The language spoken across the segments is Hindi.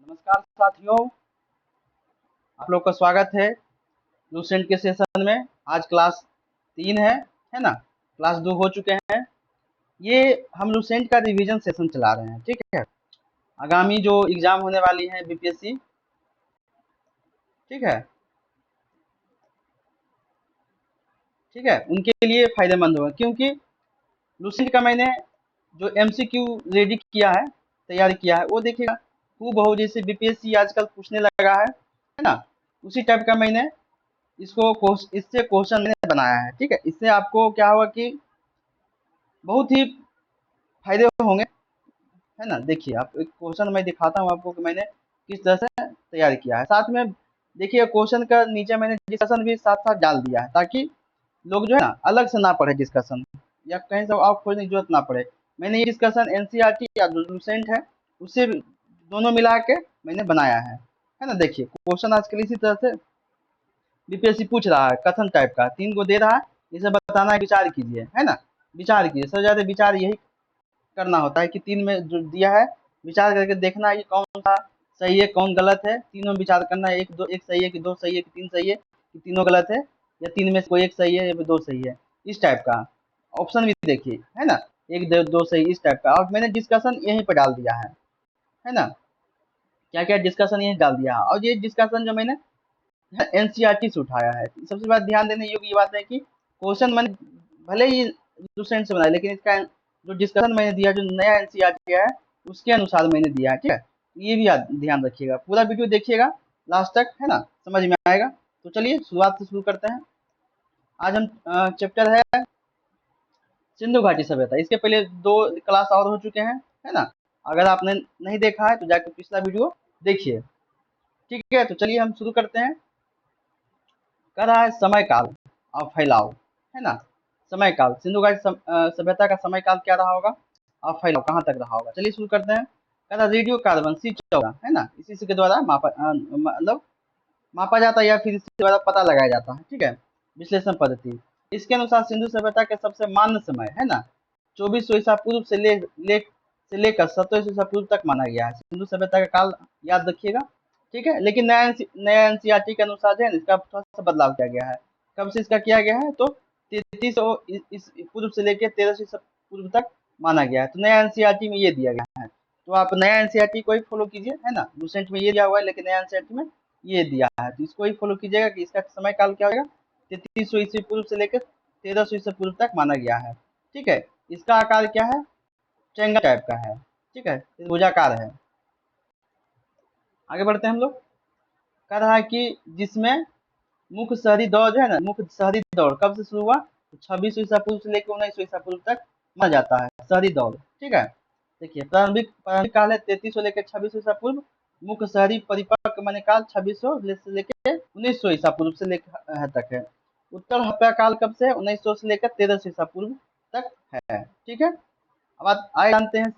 नमस्कार साथियों, आप लोग का स्वागत है लूसेंट के सेशन में। आज क्लास 3 है ना। क्लास 2 हो चुके हैं। ये हम लूसेंट का रिवीजन सेशन चला रहे हैं, ठीक है। आगामी जो एग्जाम होने वाली है बीपीएससी, ठीक है, ठीक है, उनके लिए फायदेमंद होगा, क्योंकि लूसेंट का मैंने जो एमसीक्यू रेडी किया है, तैयार किया है, वो देखिएगा हूबहू जैसे बीपीएससी आजकल पूछने लगा है ना। उसी टाइप का मैंने इससे क्वेश्चन मैंने बनाया है, ठीक है। इससे आपको क्या होगा कि बहुत ही फायदे होंगे, है ना। देखिए, आप एक क्वेश्चन मैं दिखाता हूँ आपको कि मैंने किस तरह से तैयार किया है। साथ में देखिए, क्वेश्चन का नीचे मैंने डिस्कशन भी साथ साथ डाल दिया है, ताकि लोग जो है ना अलग से ना पढ़े डिस्कशन, या कहीं से आप खोजने की जरूरत ना पड़े। मैंने ये डिस्कशन एनसीईआरटी या जो लूसेंट है उससे दोनों मिला के मैंने बनाया है ना। देखिए, क्वेश्चन आजकल इसी तरह से बीपीएससी पूछ रहा है, कथन टाइप का 3 को दे रहा है, इसे बताना है, विचार कीजिए, है ना। विचार कीजिए, सबसे ज्यादा विचार यही करना होता है कि 3 में जो दिया है विचार करके देखना है कि कौन सा सही है कौन गलत है। तीनों में विचार करना है, एक सही है कि दो सही है कि तीन सही है कि तीनों गलत है, या 3 में से कोई एक सही है या फिर 2 सही है। इस टाइप का ऑप्शन भी देखिए, है ना। एक दो सही, इस टाइप का। और मैंने डिस्कशन यहीं पर डाल दिया है ना। क्या क्या डिस्कशन यहीं डाल दिया है। और ये डिस्कशन जो मैंने एनसीईआरटी से उठाया है। सबसे बात ध्यान देने योग्य ये बात है कि क्वेश्चन मैंने भले ही लूसेंट से बनाया, लेकिन इसका जो डिस्कशन मैंने दिया, जो नया एनसीईआरटी है उसके अनुसार मैंने दिया है, ठीक है। ये भी ध्यान रखिएगा, पूरा वीडियो देखिएगा लास्ट तक, है ना, समझ में आएगा। तो चलिए शुरुआत से शुरू करते हैं। आज हम चैप्टर है सिंधु घाटी सभ्यता। इसके पहले 2 क्लास और हो चुके हैं, है ना। अगर आपने नहीं देखा है तो जाकर पिछला वीडियो देखिए, ठीक है। तो चलिए हम शुरू करते हैं। कह रहा है समय काल और फैलाव, है ना। समय काल, सिंधु घाटी सभ्यता का समय काल क्या रहा होगा और फैलाव कहाँ तक रहा होगा। चलिए शुरू करते हैं। कह रहा रेडियो कार्बन C14, है ना, इसी के द्वारा मतलब मापा जाता है, या फिर इसके द्वारा पता लगाया जाता है, ठीक है। विश्लेषण पद्धति, इसके अनुसार सिंधु सभ्यता के सबसे मान्य समय, है ना, 2400 ईसा पूर्व से लेकर 1700 ईसा पूर्व तक माना गया है। सिंधु सभ्यता का काल याद रखिएगा, ठीक है। लेकिन नया एनसीईआरटी के अनुसार जो है इसका थोड़ा सा बदलाव किया गया है। कब से इसका किया गया है तो 3300 इस पूर्व से लेकर 1300 ईसा पूर्व तक माना गया है। तो नया एनसीईआरटी में ये दिया गया है, तो आप नया एनसीईआरटी को ही फॉलो कीजिए, है ना। लूसेंट में ये दिया हुआ है, लेकिन नया एनसीईआरटी में ये दिया है, तो इसको ही फॉलो कीजिएगा कि इसका समय काल क्या होगा, 3300 ईस्वी पूर्व से लेकर 1300 ईस्वी पूर्व तक माना गया है, ठीक है। इसका आकार क्या है, ट्रायंगल टाइप का है, ठीक है, भुजाकार है। आगे बढ़ते हैं हम लोग। कह रहा है कि जिसमें मुख्य शहरी दौर जो है ना, मुख्य शहरी दौर कब से शुरू हुआ तो 2600 ईसा पूर्व से लेकर 1900 ईसा पूर्व तक माना जाता है शहरी दौर, ठीक है। देखिए, प्रारंभिक काल है 3300 लेकर 2600 ईसा पूर्व। मुख्य शहरी परिपक्व माने काल 2600 से लेकर 1900 ईसा पूर्व से लेकर तक है। उत्तर हड़प्पा काल कब से 1900 से लेकर 1300 ईसा पूर्व तक है, ठीक है। अब आगे जानते हैं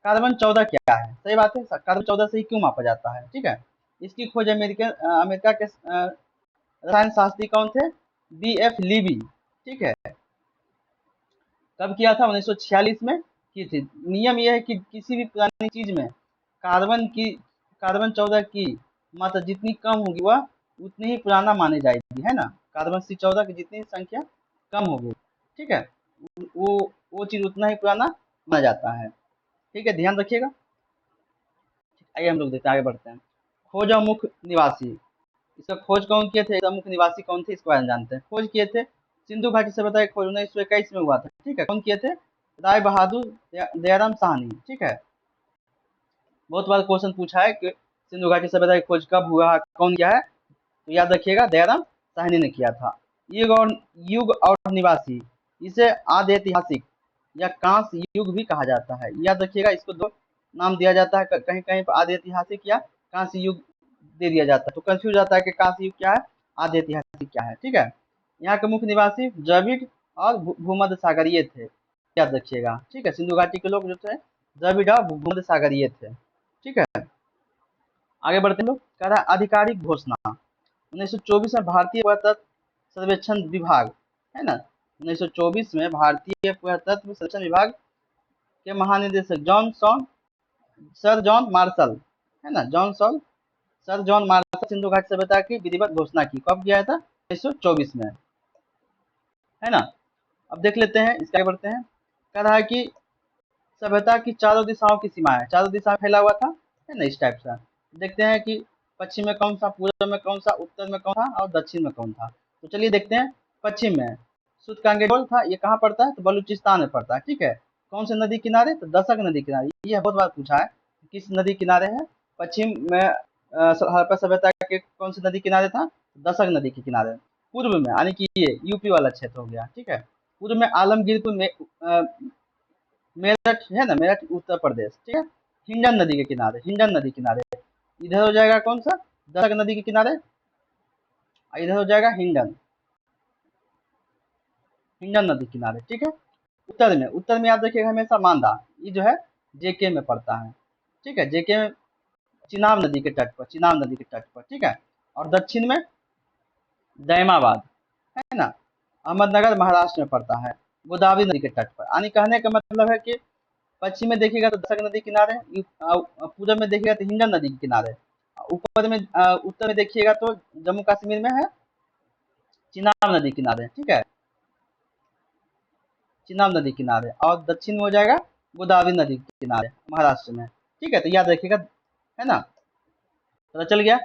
कार्बन 14 क्या है। सही बात है, कार्बन 14 से ही क्यों मापा जाता है, ठीक है। इसकी खोज अमेरिका के रसायन शास्त्री कौन थे, B.F. लीबी, ठीक है। कब किया था, 1946 में की थी। नियम यह है कि किसी भी पुरानी चीज में कार्बन 14 की मात्रा जितनी कम होगी वह उतनी ही पुराना मानी जाएगी, है ना। कार्बन C14 की जितनी संख्या कम होगी, ठीक है, वो चीज उतना ही पुराना माना जाता है, ठीक है, ध्यान रखिएगा। आइए हम लोग देखते हैं, आगे बढ़ते हैं। खोज और मुख्य निवासी, इसका खोज कौन किए थे, इसका मुख्य निवासी कौन थे, इसके बारे में जानते हैं। खोज किए थे सिंधु घाटी सभ्यता की खोज 1921 में हुआ था, ठीक है। कौन किए थे, राय बहादुर दयाराम साहनी, ठीक है। बहुत बार क्वेश्चन पूछा है कि सिंधु घाटी सभ्यता की खोज कब हुआ, कौन किया है, तो याद रखिएगा दयाराम साहनी ने किया था। युग और निवासी, इसे आदि ऐतिहासिक या कांस्य युग भी कहा जाता है। याद रखिएगा, इसको 2 नाम दिया जाता है, कहीं कहीं पर आदि ऐतिहासिक या कांस्य युग दे दिया जाता है, तो कंफ्यूज जाता है कि कांस्य युग क्या है, आदि ऐतिहासिक क्या है, ठीक है। यहाँ के मुख्य निवासी द्रविड़ और भूमध्य सागरीय थे, याद रखिएगा, ठीक है। सिंधु घाटी के लोग जो थे द्रविड़ और भूमध्य सागरीय थे, ठीक है। आगे बढ़ते हैं लोग। कह रहा है आधिकारिक घोषणा, 1924 में भारतीय पुरातत्व सर्वेक्षण विभाग, है ना, 1924 में भारतीय पुरातत्व सर्वेक्षण विभाग के महानिदेशक सर जॉन मार्शल है ना। सर जॉन मार्शल सिंधु घाटी सभ्यता की विधिवत घोषणा की, कब किया था? 1924 में, है ना। अब देख लेते हैं, इसके आगे बढ़ते हैं। कह रहा है कि सभ्यता की चारों दिशाओं की सीमा है, चारों दिशा में फैला हुआ था, है ना, इस टाइप से। देखते हैं कि पश्चिम में कौन सा, पूर्व में कौन सा, उत्तर में कौन था और दक्षिण में कौन था। तो चलिए देखते हैं। पश्चिम में सुतकांगेडोल था, ये कहाँ पड़ता है? तो बलूचिस्तान में पड़ता है, ठीक है। कौन से नदी किनारे? तो दशक नदी किनारे। ये बहुत बार पूछा है, किस नदी किनारे है? पश्चिम में हड़प्पा सभ्यता के कौन सी नदी किनारे था? दशक नदी के किनारे। पूर्व में, यानी कि ये यूपी वाला क्षेत्र हो गया, ठीक है। पूर्व में आलमगीरपुर में मेरठ है ना, मेरठ उत्तर प्रदेश, ठीक है। हिंडन नदी के किनारे, हिंडन नदी किनारे। इधर हो जाएगा कौन सा? दशक नदी के किनारे। इधर हो जाएगा हिंडन, हिंडन नदी किनारे, ठीक है। उत्तर में याद रखिएगा हमेशा मांदा, ये जो है जेके में पड़ता है, ठीक है। जेके में चिनाब नदी के तट पर, चिनाब नदी के तट पर, ठीक है। और दक्षिण में दैमाबाद, है ना, अहमदनगर महाराष्ट्र में पड़ता है, गोदावरी नदी के तट पर। यानी कहने का मतलब है कि पश्चिम में देखिएगा तो दशक नदी किनारे, पूरब में देखिएगा तो हिंडन नदी के किनारे, ऊपर में उत्तर में देखिएगा तो जम्मू कश्मीर में है चिनाब नदी किनारे, ठीक है, चिनाब नदी किनारे। और दक्षिण में हो जाएगा गोदावरी नदी के किनारे महाराष्ट्र में, ठीक है। तो याद रखिएगा, है ना। पता चल गया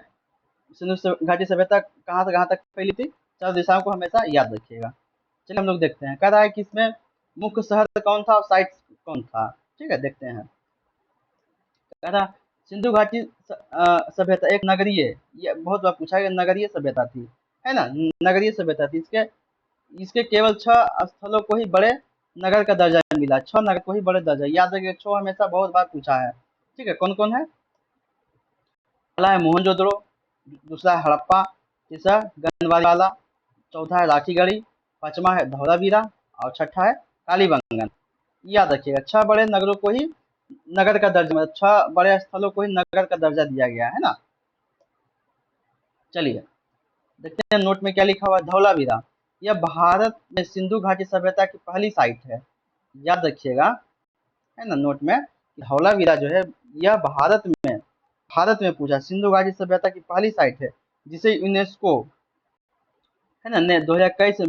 सिंधु घाटी सभ्यता कहाँ से कहाँ तक फैली थी, चार दिशाओं को हमेशा याद रखिएगा। चलिए हम लोग देखते हैं। कह रहा है कि इसमें मुख्य शहर कौन था और साइट कौन था, ठीक है, देखते हैं। कह रहा सिंधु घाटी सभ्यता एक नगरीय, ये बहुत बार पूछा गया, नगरीय सभ्यता थी, है ना, नगरीय सभ्यता थी। इसके इसके केवल 6 स्थलों को ही बड़े नगर का दर्जा मिला, 6 नगर को ही बड़े दर्जा, याद रखिए 6 हमेशा बहुत बार पूछा है, ठीक है। कौन कौन है? पहला है मोहनजोदड़ो, दूसरा है हड़प्पा, तीसरा गंदवाला, चौथा है राखीगढ़ी, पांचवा है धौलावीरा और छठा है कालीबंगन। याद रखिएगा 6 बड़े नगरों को ही नगर का दर्जा, मतलब 6 बड़े स्थलों को ही नगर का दर्जा दिया गया है ना। चलिए देखते हैं नोट में क्या लिखा हुआ है। धौलावीरा, यह भारत में सिंधु घाटी सभ्यता की पहली साइट है, याद रखिएगा, है ना। नोट में धौलावीरा जो है, यह भारत में पूछा, सिंधु घाटी सभ्यता की पहली साइट है, जिसे यूनेस्को, है ना, ने 2021 में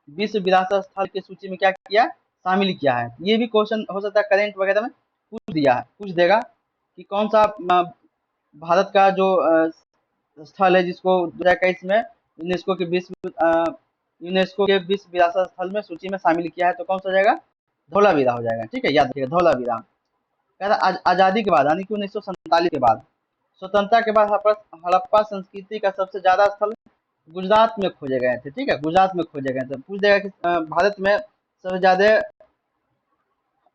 विश्व विरासत स्थल की सूची में क्या किया? शामिल किया है। ये भी क्वेश्चन हो सकता है करेंट वगैरह में पूछ देगा कि कौन सा भारत का जो स्थल है जिसको 2021 में यूनेस्को के विश्व विरासत स्थल में सूची में शामिल किया है, तो कौन सा हो जाएगा? धौलावीरा हो जाएगा, ठीक है, याद रखिएगा धौलावीरा। कह रहा आजादी के बाद, यानी कि 1947 के बाद, स्वतंत्रता के बाद हड़प्पा संस्कृति का सबसे ज्यादा स्थल गुजरात में खोजे गए थे, ठीक है, गुजरात में खोजे गए थे। पूछ देगा कि भारत में सबसे ज्यादा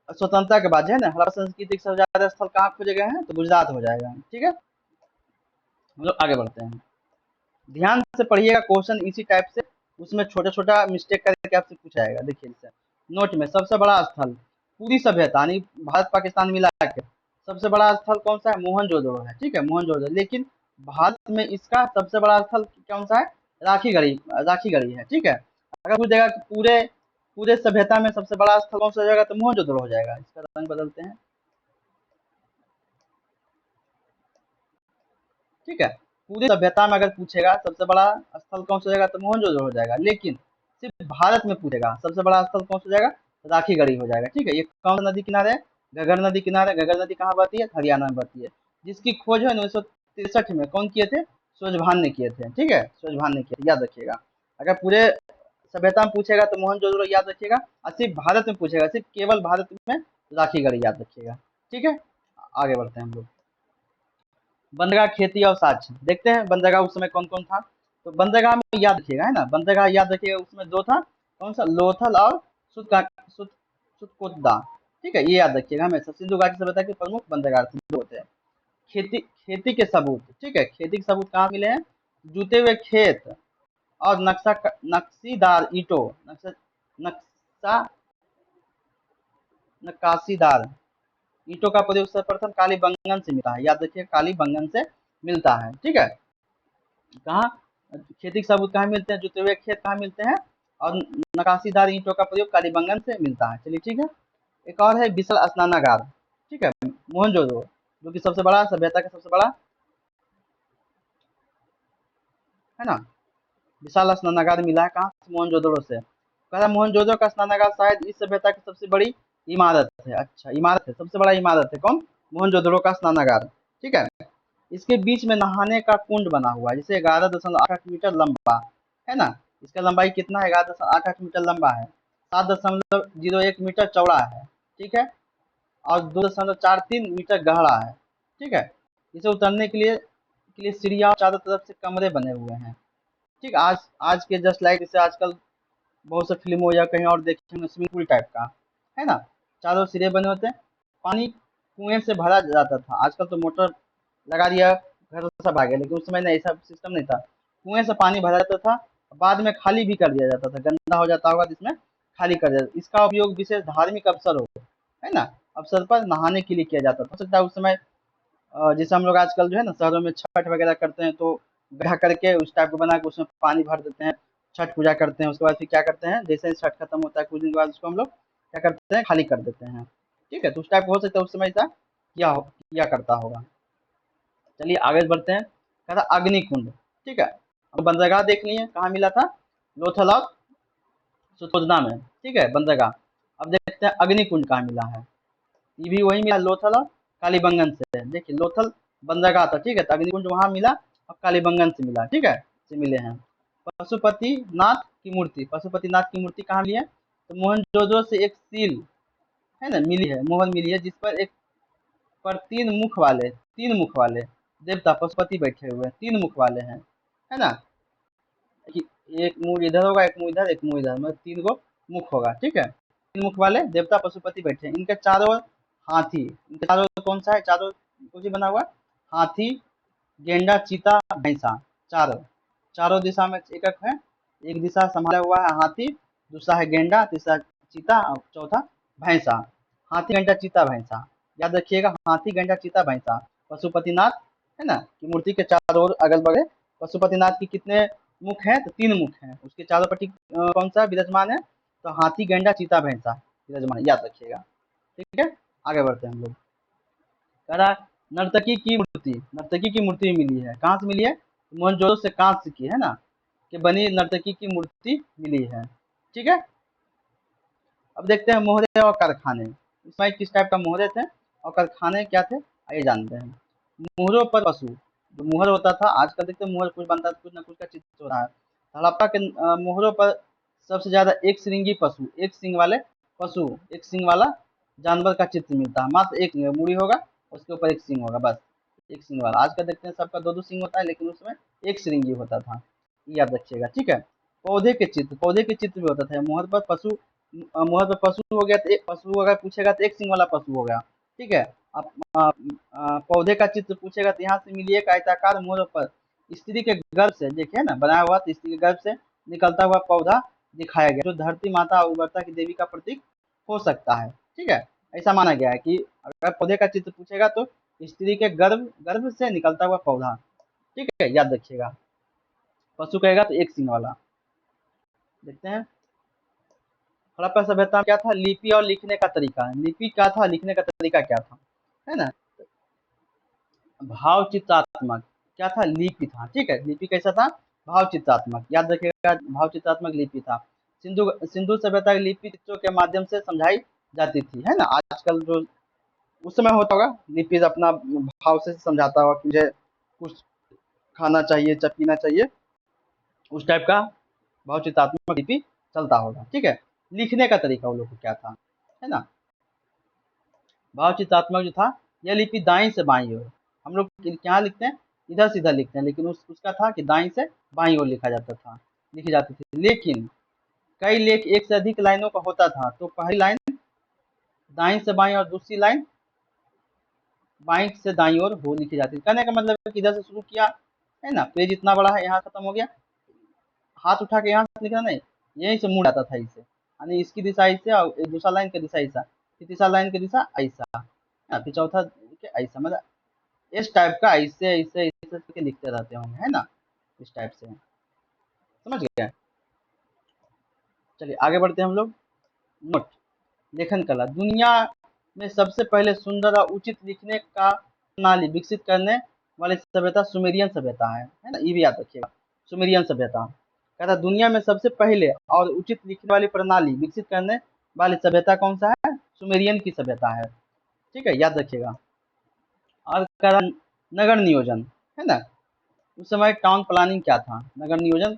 स्वतंत्रता के बाद जो है ना हड़प्पा संस्कृति के सबसे ज्यादा स्थल कहाँ खोजे गए हैं, तो गुजरात हो जाएगा, ठीक है। हम लोग आगे बढ़ते हैं। ध्यान से पढ़िएगा, क्वेश्चन इसी टाइप से, उसमें छोटा छोटा मिस्टेक करके आपसे पूछा जाएगा। देखिए इसे नोट में, सबसे बड़ा स्थल पूरी सभ्यता यानी भारत पाकिस्तान मिला के सबसे बड़ा स्थल कौन सा है? मोहनजोदड़ो है, ठीक है, मोहनजोदड़ो। लेकिन भारत में इसका सबसे बड़ा स्थल कौन सा है? राखीगढ़ी, राखीगढ़ी है, ठीक है। अगर पूछ देगा कि पूरे पूरे सभ्यता में सबसे बड़ा स्थल कौन सा हो जाएगा, तो मोहनजोदड़ो हो जाएगा। इसका रंग बदलते हैं, ठीक है। पूरी सभ्यता में अगर पूछेगा सबसे बड़ा स्थल कौन सा हो जाएगा, तो मोहनजोदड़ो हो जाएगा। लेकिन सिर्फ भारत में पूछेगा सबसे बड़ा स्थल कौन सा हो जाएगा, राखीगढ़ी हो जाएगा, ठीक है। ये कौन सा नदी किनारे है? घग्गर नदी किनारे। घग्गर नदी कहाँ बहती है? हरियाणा में बहती है। जिसकी खोज है 1963 में कौन किए थे? सूरजभान ने किए थे, ठीक है, सूरजभान ने किए थे, याद रखिएगा। अगर पूरे सभ्यता में पूछेगा तो मोहनजोदड़ो याद रखिएगा, और सिर्फ भारत में पूछेगा, सिर्फ केवल भारत में राखीगढ़ी याद रखिएगा, ठीक है। आगे बढ़ते हैं हम लोग। बंदरगाह, खेती और साक्ष्य देखते हैं। बंदरगाह उस समय कौन कौन था? तो बंदरगाह में याद रखिएगा, है ना, बंदरगाह याद रखिएगा, उसमें 2 था, कौन सा? लोथल और सुतकोतदा, ठीक है, ये याद रखिएगा हमेशा। सिंधु घाटी सभ्यता के प्रमुख बंदरगाह 2 होते हैं। खेती के सबूत, ठीक है, खेती के सबूत कहाँ मिले हैं? जुते हुए खेत और नक्शीदार ईंटों, नक्शा नक्काशीदार ईंटों का प्रयोग सर्वप्रथम कालीबंगन से मिलता है, याद रखिए कालीबंगन से मिलता है, ठीक है। कहाँ खेती के सबूत कहाँ मिलते हैं? जुते हुए खेत कहाँ मिलते हैं? और नकाशीदार ईंटों का प्रयोग कालीबंगन से मिलता है, चलिए ठीक है। एक और है विशाल स्नानागार, ठीक है, मोहनजोदड़ो। जो कि सबसे बड़ा सभ्यता का सबसे बड़ा है ना विशाल स्नानागार मिला है कहाँ से? मोहनजोदड़ो से। कह रहा मोहनजोदड़ो का स्नानागार शायद इस सभ्यता की सबसे बड़ी इमारत है। अच्छा इमारत है, सबसे बड़ा इमारत है कौन? मोहनजोदड़ो का स्नानागार। ठीक है। इसके बीच में नहाने का कुंड बना हुआ है, जिसे 11.88 मीटर लंबा है ना। इसका लंबाई कितना है? 11.88 मीटर लंबा है, 7.01 मीटर चौड़ा है। ठीक है। और 2.43 मीटर गहरा है। ठीक है। इसे उतरने के लिए सीढ़ियाँ चारों तरफ से कमरे बने हुए हैं। ठीक। आज आज के जस्ट लाइक इसे आजकल बहुत से फिल्मों या कहीं और देखे होंगे, स्विमिंग पूल टाइप का है ना। चारों सिरे बने होते हैं। पानी कुएं से भरा जाता था, आजकल तो मोटर लगा दिया, घर से सब आ गया, लेकिन उस समय ना ऐसा सिस्टम नहीं था। कुएं से पानी भरा जाता था, बाद में खाली भी कर दिया जाता था, गंदा हो जाता होगा जिसमें खाली कर दिया। इसका उपयोग विशेष धार्मिक अवसर हो, है ना, अवसर पर नहाने के लिए किया जाता था। हो सकता है उस समय जैसे हम लोग आजकल जो है ना शहरों में छठ वगैरह करते हैं, तो गड्ढा करके उस टाइप का बना के उसमें पानी भर देते हैं, छठ पूजा करते हैं। उसके बाद फिर क्या करते हैं, जैसे ही छठ खत्म होता है कुछ दिन के बाद उसको हम लोग क्या करते हैं, खाली कर देते हैं। ठीक है। तो उस टाइप का हो सकता है उस समय ऐसा किया करता होगा। चलिए आगे बढ़ते हैं। कहा था अग्निकुंड। ठीक है। अब बंदरगाह देख लिए कहाँ मिला था? लोथल और सुतोजना में। ठीक है, बंदरगाह। अब देखते हैं अग्निकुंड कहाँ मिला है। ये भी वही मिला, लोथल और कालीबंगन से। देखिए लोथल बंदरगाह था, ठीक है, तो अग्निकुंज वहां मिला और कालीबंगन से मिला। ठीक है, से मिले हैं। पशुपतिनाथ की मूर्ति, पशुपतिनाथ की मूर्ति कहाँ मिली है? तो मोहनजोदड़ो से एक सील है ना मिली है, मोहर मिली है, जिस पर तीन मुख वाले देवता पशुपति बैठे हुए हैं, 3 मुख वाले हैं, है ना। कि एक मुंह इधर होगा, एक मुंह इधर, एक मुंह इधर, मतलब 3 गो मुख होगा। ठीक है। 3 मुख वाले देवता पशुपति बैठे हैं। इनके चारों ओर हाथी, इनके चारों ओर कौन सा है? चारों कुछ बना हुआ है? हाथी, गेंडा, चीता, भैंसा। चारों चारों दिशा में एक एक है। एक दिशा संभाला हुआ है हाथी, दूसरा है गेंडा, तीसरा चीता और चौथा भैंसा। हाथी गेंडा चीता भैंसा, याद रखिएगा, हाथी गेंडा चीता भैंसा। पशुपतिनाथ है ना की मूर्ति के चारों ओर अगल बगल पशुपतिनाथ की कितने मुख हैं? तो 3 मुख हैं। उसके चारों पट्टी कौन सा विराजमान है? तो हाथी गेंडा चीता भैंसा विराजमान है, याद रखिएगा। ठीक है। आगे बढ़ते हैं हम लोग। कह रहा नर्तकी की मूर्ति मिली है। कहाँ से मिली है? मोहनजोदड़ो से कांस्य की है ना कि बनी नर्तकी की मूर्ति मिली है। ठीक है। अब देखते हैं मोहरे और कारखाने। इसमें किस टाइप का मोहरे थे और कारखाने क्या थे, आइए जानते हैं। मोहरों पर पशु, जो मोहर होता था, आजकल देखते हैं मोहर कुछ बनता है, कुछ ना कुछ का चित्र हो रहा है। हड़प्पा के मोहरों पर सबसे ज्यादा एक श्रृंगी पशु, एक सिंग वाला जानवर का चित्र मिलता है। मात्र एक मुड़ी होगा, उसके ऊपर एक सिंग होगा, बस एक सिंग वाला। आजकल देखते हैं सबका दो दो सिंग होता है, लेकिन उसमें एक श्रृंगी होता था, ये याद रखिएगा। ठीक है। पौधे के चित्र भी होता था। मोहर पर पशु हो गया तो एक पशु अगर पूछेगा तो एक सिंग वाला पशु हो गया। ठीक है। अब पौधे का चित्र पूछेगा तो यहाँ से मिलिए एक आयताकार मोहर पर स्त्री के गर्भ से, देखिए ना बनाया हुआ, तो स्त्री के गर्भ से निकलता हुआ पौधा दिखाया गया, जो धरती माता और उर्वरता की देवी का प्रतीक हो सकता है। ठीक है। ऐसा माना गया है कि अगर पौधे का चित्र पूछेगा तो स्त्री के गर्भ गर्भ से निकलता हुआ पौधा। ठीक है, याद रखिएगा। पशु कहेगा तो एक सिंग वाला। देखते हैं हड़प्पा सभ्यता में क्या था, लिपि और लिखने का तरीका। लिपि क्या था, लिखने का तरीका क्या था, है ना। भाव चित्रात्मक क्या था, लिपि था। ठीक है। लिपि कैसा था, भाव चित्रात्मक, याद रखिएगा, भाव चित्रात्मक लिपि था। सिंधु सभ्यता की लिपि चित्रों के माध्यम से समझाई जाती थी, है ना। आजकल जो उस समय होता होगा, लिपि अपना भाव से समझाता होगा कि मुझे कुछ खाना चाहिए, चाहे पीना चाहिए, उस टाइप का भाव चित्रात्मक लिपि चलता होगा। ठीक है। लिखने का तरीका वो लोग को क्या था, है ना। भाव चित्रात्मक जो था, यह लिपि दाईं से बाईं ओर, हम लोग क्या लिखते हैं, इधर से इधर लिखते हैं, लेकिन उसका था कि दाईं से बाईं ओर लिखा जाता था, लिखी जाती थी। लेकिन कई लेख एक से अधिक लाइनों का होता था, तो पहली लाइन दाईं से बाईं और दूसरी लाइन बाईं से दाईं ओर हो लिखी जाती थी। कहने का मतलब है कि इधर से शुरू किया, है ना, पेज इतना बड़ा है, यहाँ खत्म हो गया, हाथ उठा के यहाँ से लिखना नहीं, यहीं से मुड़ जाता था इसे, यानी इसकी दिशा ऐसे और दूसरा लाइन की दिशा ऐसा, फिर तीसरा लाइन की दिशा ऐसा, फिर चौथा ऐसा, मतलब इस टाइप का ऐसे ऐसे ऐसे करके लिखते रहते होंगे, है ना, इस टाइप से, समझ गए। चलिए आगे बढ़ते हैं हम लोग। नोट, लेखन कला। दुनिया में सबसे पहले सुंदर और उचित लिखने का प्रणाली विकसित करने वाली सभ्यता सुमेरियन सभ्यता है ना, ये भी याद रखिएगा। सुमेरियन सभ्यता कहता है दुनिया में सबसे पहले और उचित लिखने वाली प्रणाली विकसित करने वाली सभ्यता कौन सा है? सुमेरियन की सभ्यता है। ठीक है, याद रखिएगा। और कह रहा नगर नियोजन, है ना, उस समय टाउन प्लानिंग क्या था, नगर नियोजन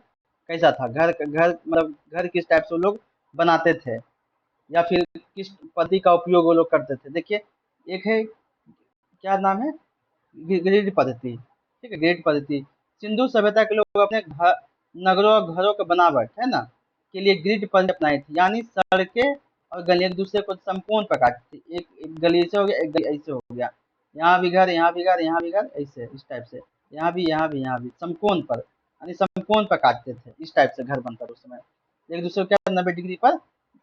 कैसा था, घर घर मतलब घर किस टाइप से वो लोग बनाते थे, या फिर किस पद्धति का उपयोग वो लोग करते थे। देखिए, एक है, क्या नाम है, ग्रिड पद्धति। ठीक है, ग्रिड पद्धति। सिंधु सभ्यता के लोग अपने नगरों और घरों के बनावट, है ना, के लिए ग्रिड पद्धति अपनाई थी, यानी सड़कें और गली एक दूसरे को समकोण पर काटती थी। एक गली ऐसे हो गया, एक गली ऐसे हो गया, यहाँ भी घर, यहाँ भी घर, यहाँ भी घर, ऐसे इस टाइप से, यहाँ भी, यहाँ भी, यहाँ भी, समकोण पर, यानी समकोण पर काटते थे। इस टाइप से घर बनता था उस समय, एक दूसरे को क्या 90 डिग्री पर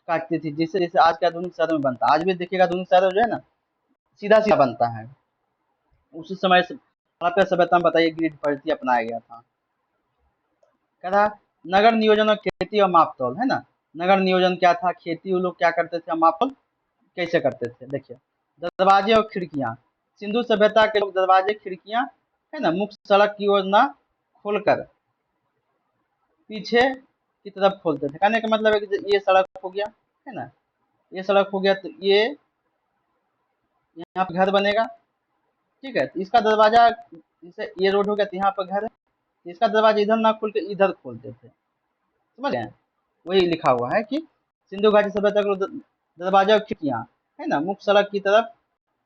काटती थी, जिससे जैसे आज के आधुनिक शहर में बनता है। आज भी देखिएगा आधुनिक शहर जो है ना, सीधा सीधा बनता है। उसी समय से हड़प्पा सभ्यता में बताइए ग्रिड पद्धति अपनाया गया था। कह रहा नगर नियोजन और खेती और मापतौल, है ना, नगर नियोजन क्या था, खेती वो लोग क्या करते थे, मापतौल कैसे करते थे। देखिए, दरवाजे और खिड़कियां, सिंधु सभ्यता के लोग दरवाजे खिड़कियां, है ना, मुख्य सड़क की ओर ना खोलकर पीछे की तरफ खोलते थे। कहने का मतलब है कि ये सड़क हो गया, है ना, ये सड़क हो गया, तो ये यहाँ पे घर बनेगा। ठीक है, तो इसका दरवाजा, जैसे ये रोड हो गया तो यहाँ पर घर है, तो इसका दरवाजा इधर ना खोल के इधर खोलते थे। समझ गए? वही लिखा हुआ है कि सिंधु घाटी सभ्यता के दरवाजा और खिड़कियां, है ना, मुख्य सड़क की तरफ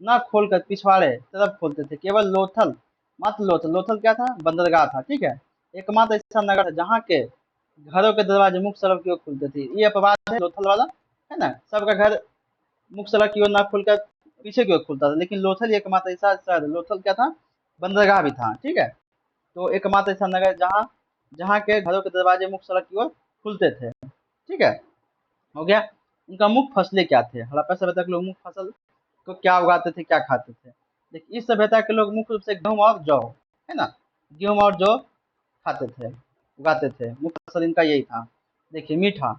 ना खोलकर पिछवाड़े तरफ खोलते थे। केवल लोथल, मात्र लोथल, लोथल क्या था, बंदरगाह था। ठीक है, एकमात्र ऐसा नगर है जहाँ के घरों के दरवाजे मुख्य सड़क की ओर खुलते थे। ये अपवाद है लोथल वाला, है ना, सबका घर मुख्य सड़क की ओर ना खुलकर पीछे की ओर खुलता था। लेकिन लोथल एकमात्र ऐसा शहर, लोथल क्या था, बंदरगाह भी था। ठीक है, तो एकमात्र ऐसा नगर जहाँ जहाँ के घरों के दरवाजे मुख्य सड़क की ओर खुलते थे। ठीक है, हो गया। उनका मुख्य फसलें क्या थे, हड़प्पा सभ्यता के लोग मुख्य फसल को क्या उगाते थे, क्या खाते थे। देखिए, इस सभ्यता के लोग मुख्य रूप से गेहूं और जौ, है ना, गेहूं और जौ खाते थे, उगाते थे, मुख्य फसल इनका यही था। देखिए, मीठा,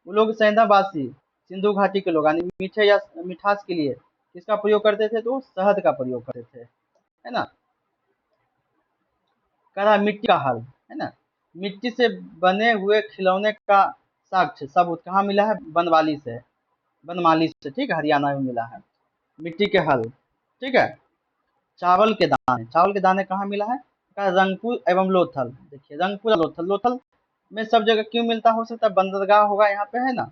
वो लोग सेंधाबासी सिंधु घाटी के लोग, यानी मीठे या मिठास के लिए किसका प्रयोग करते थे, तो शहद का प्रयोग करते थे, है ना। कह रहा मिट्टी का हल, है ना, मिट्टी से बने हुए खिलौने का साक्ष्य सबूत कहाँ मिला है, बनवाली से, बनमाली से। ठीक है, हरियाणा में मिला है मिट्टी के हल। ठीक है, चावल के दाने, चावल के दाने कहाँ मिला है, कहा रंगपुर एवं लोथल। देखिए, रंगपुर और लोथल, लोथल में सब जगह क्यों मिलता, हो सकता है बंदरगाह होगा यहाँ पे, है ना,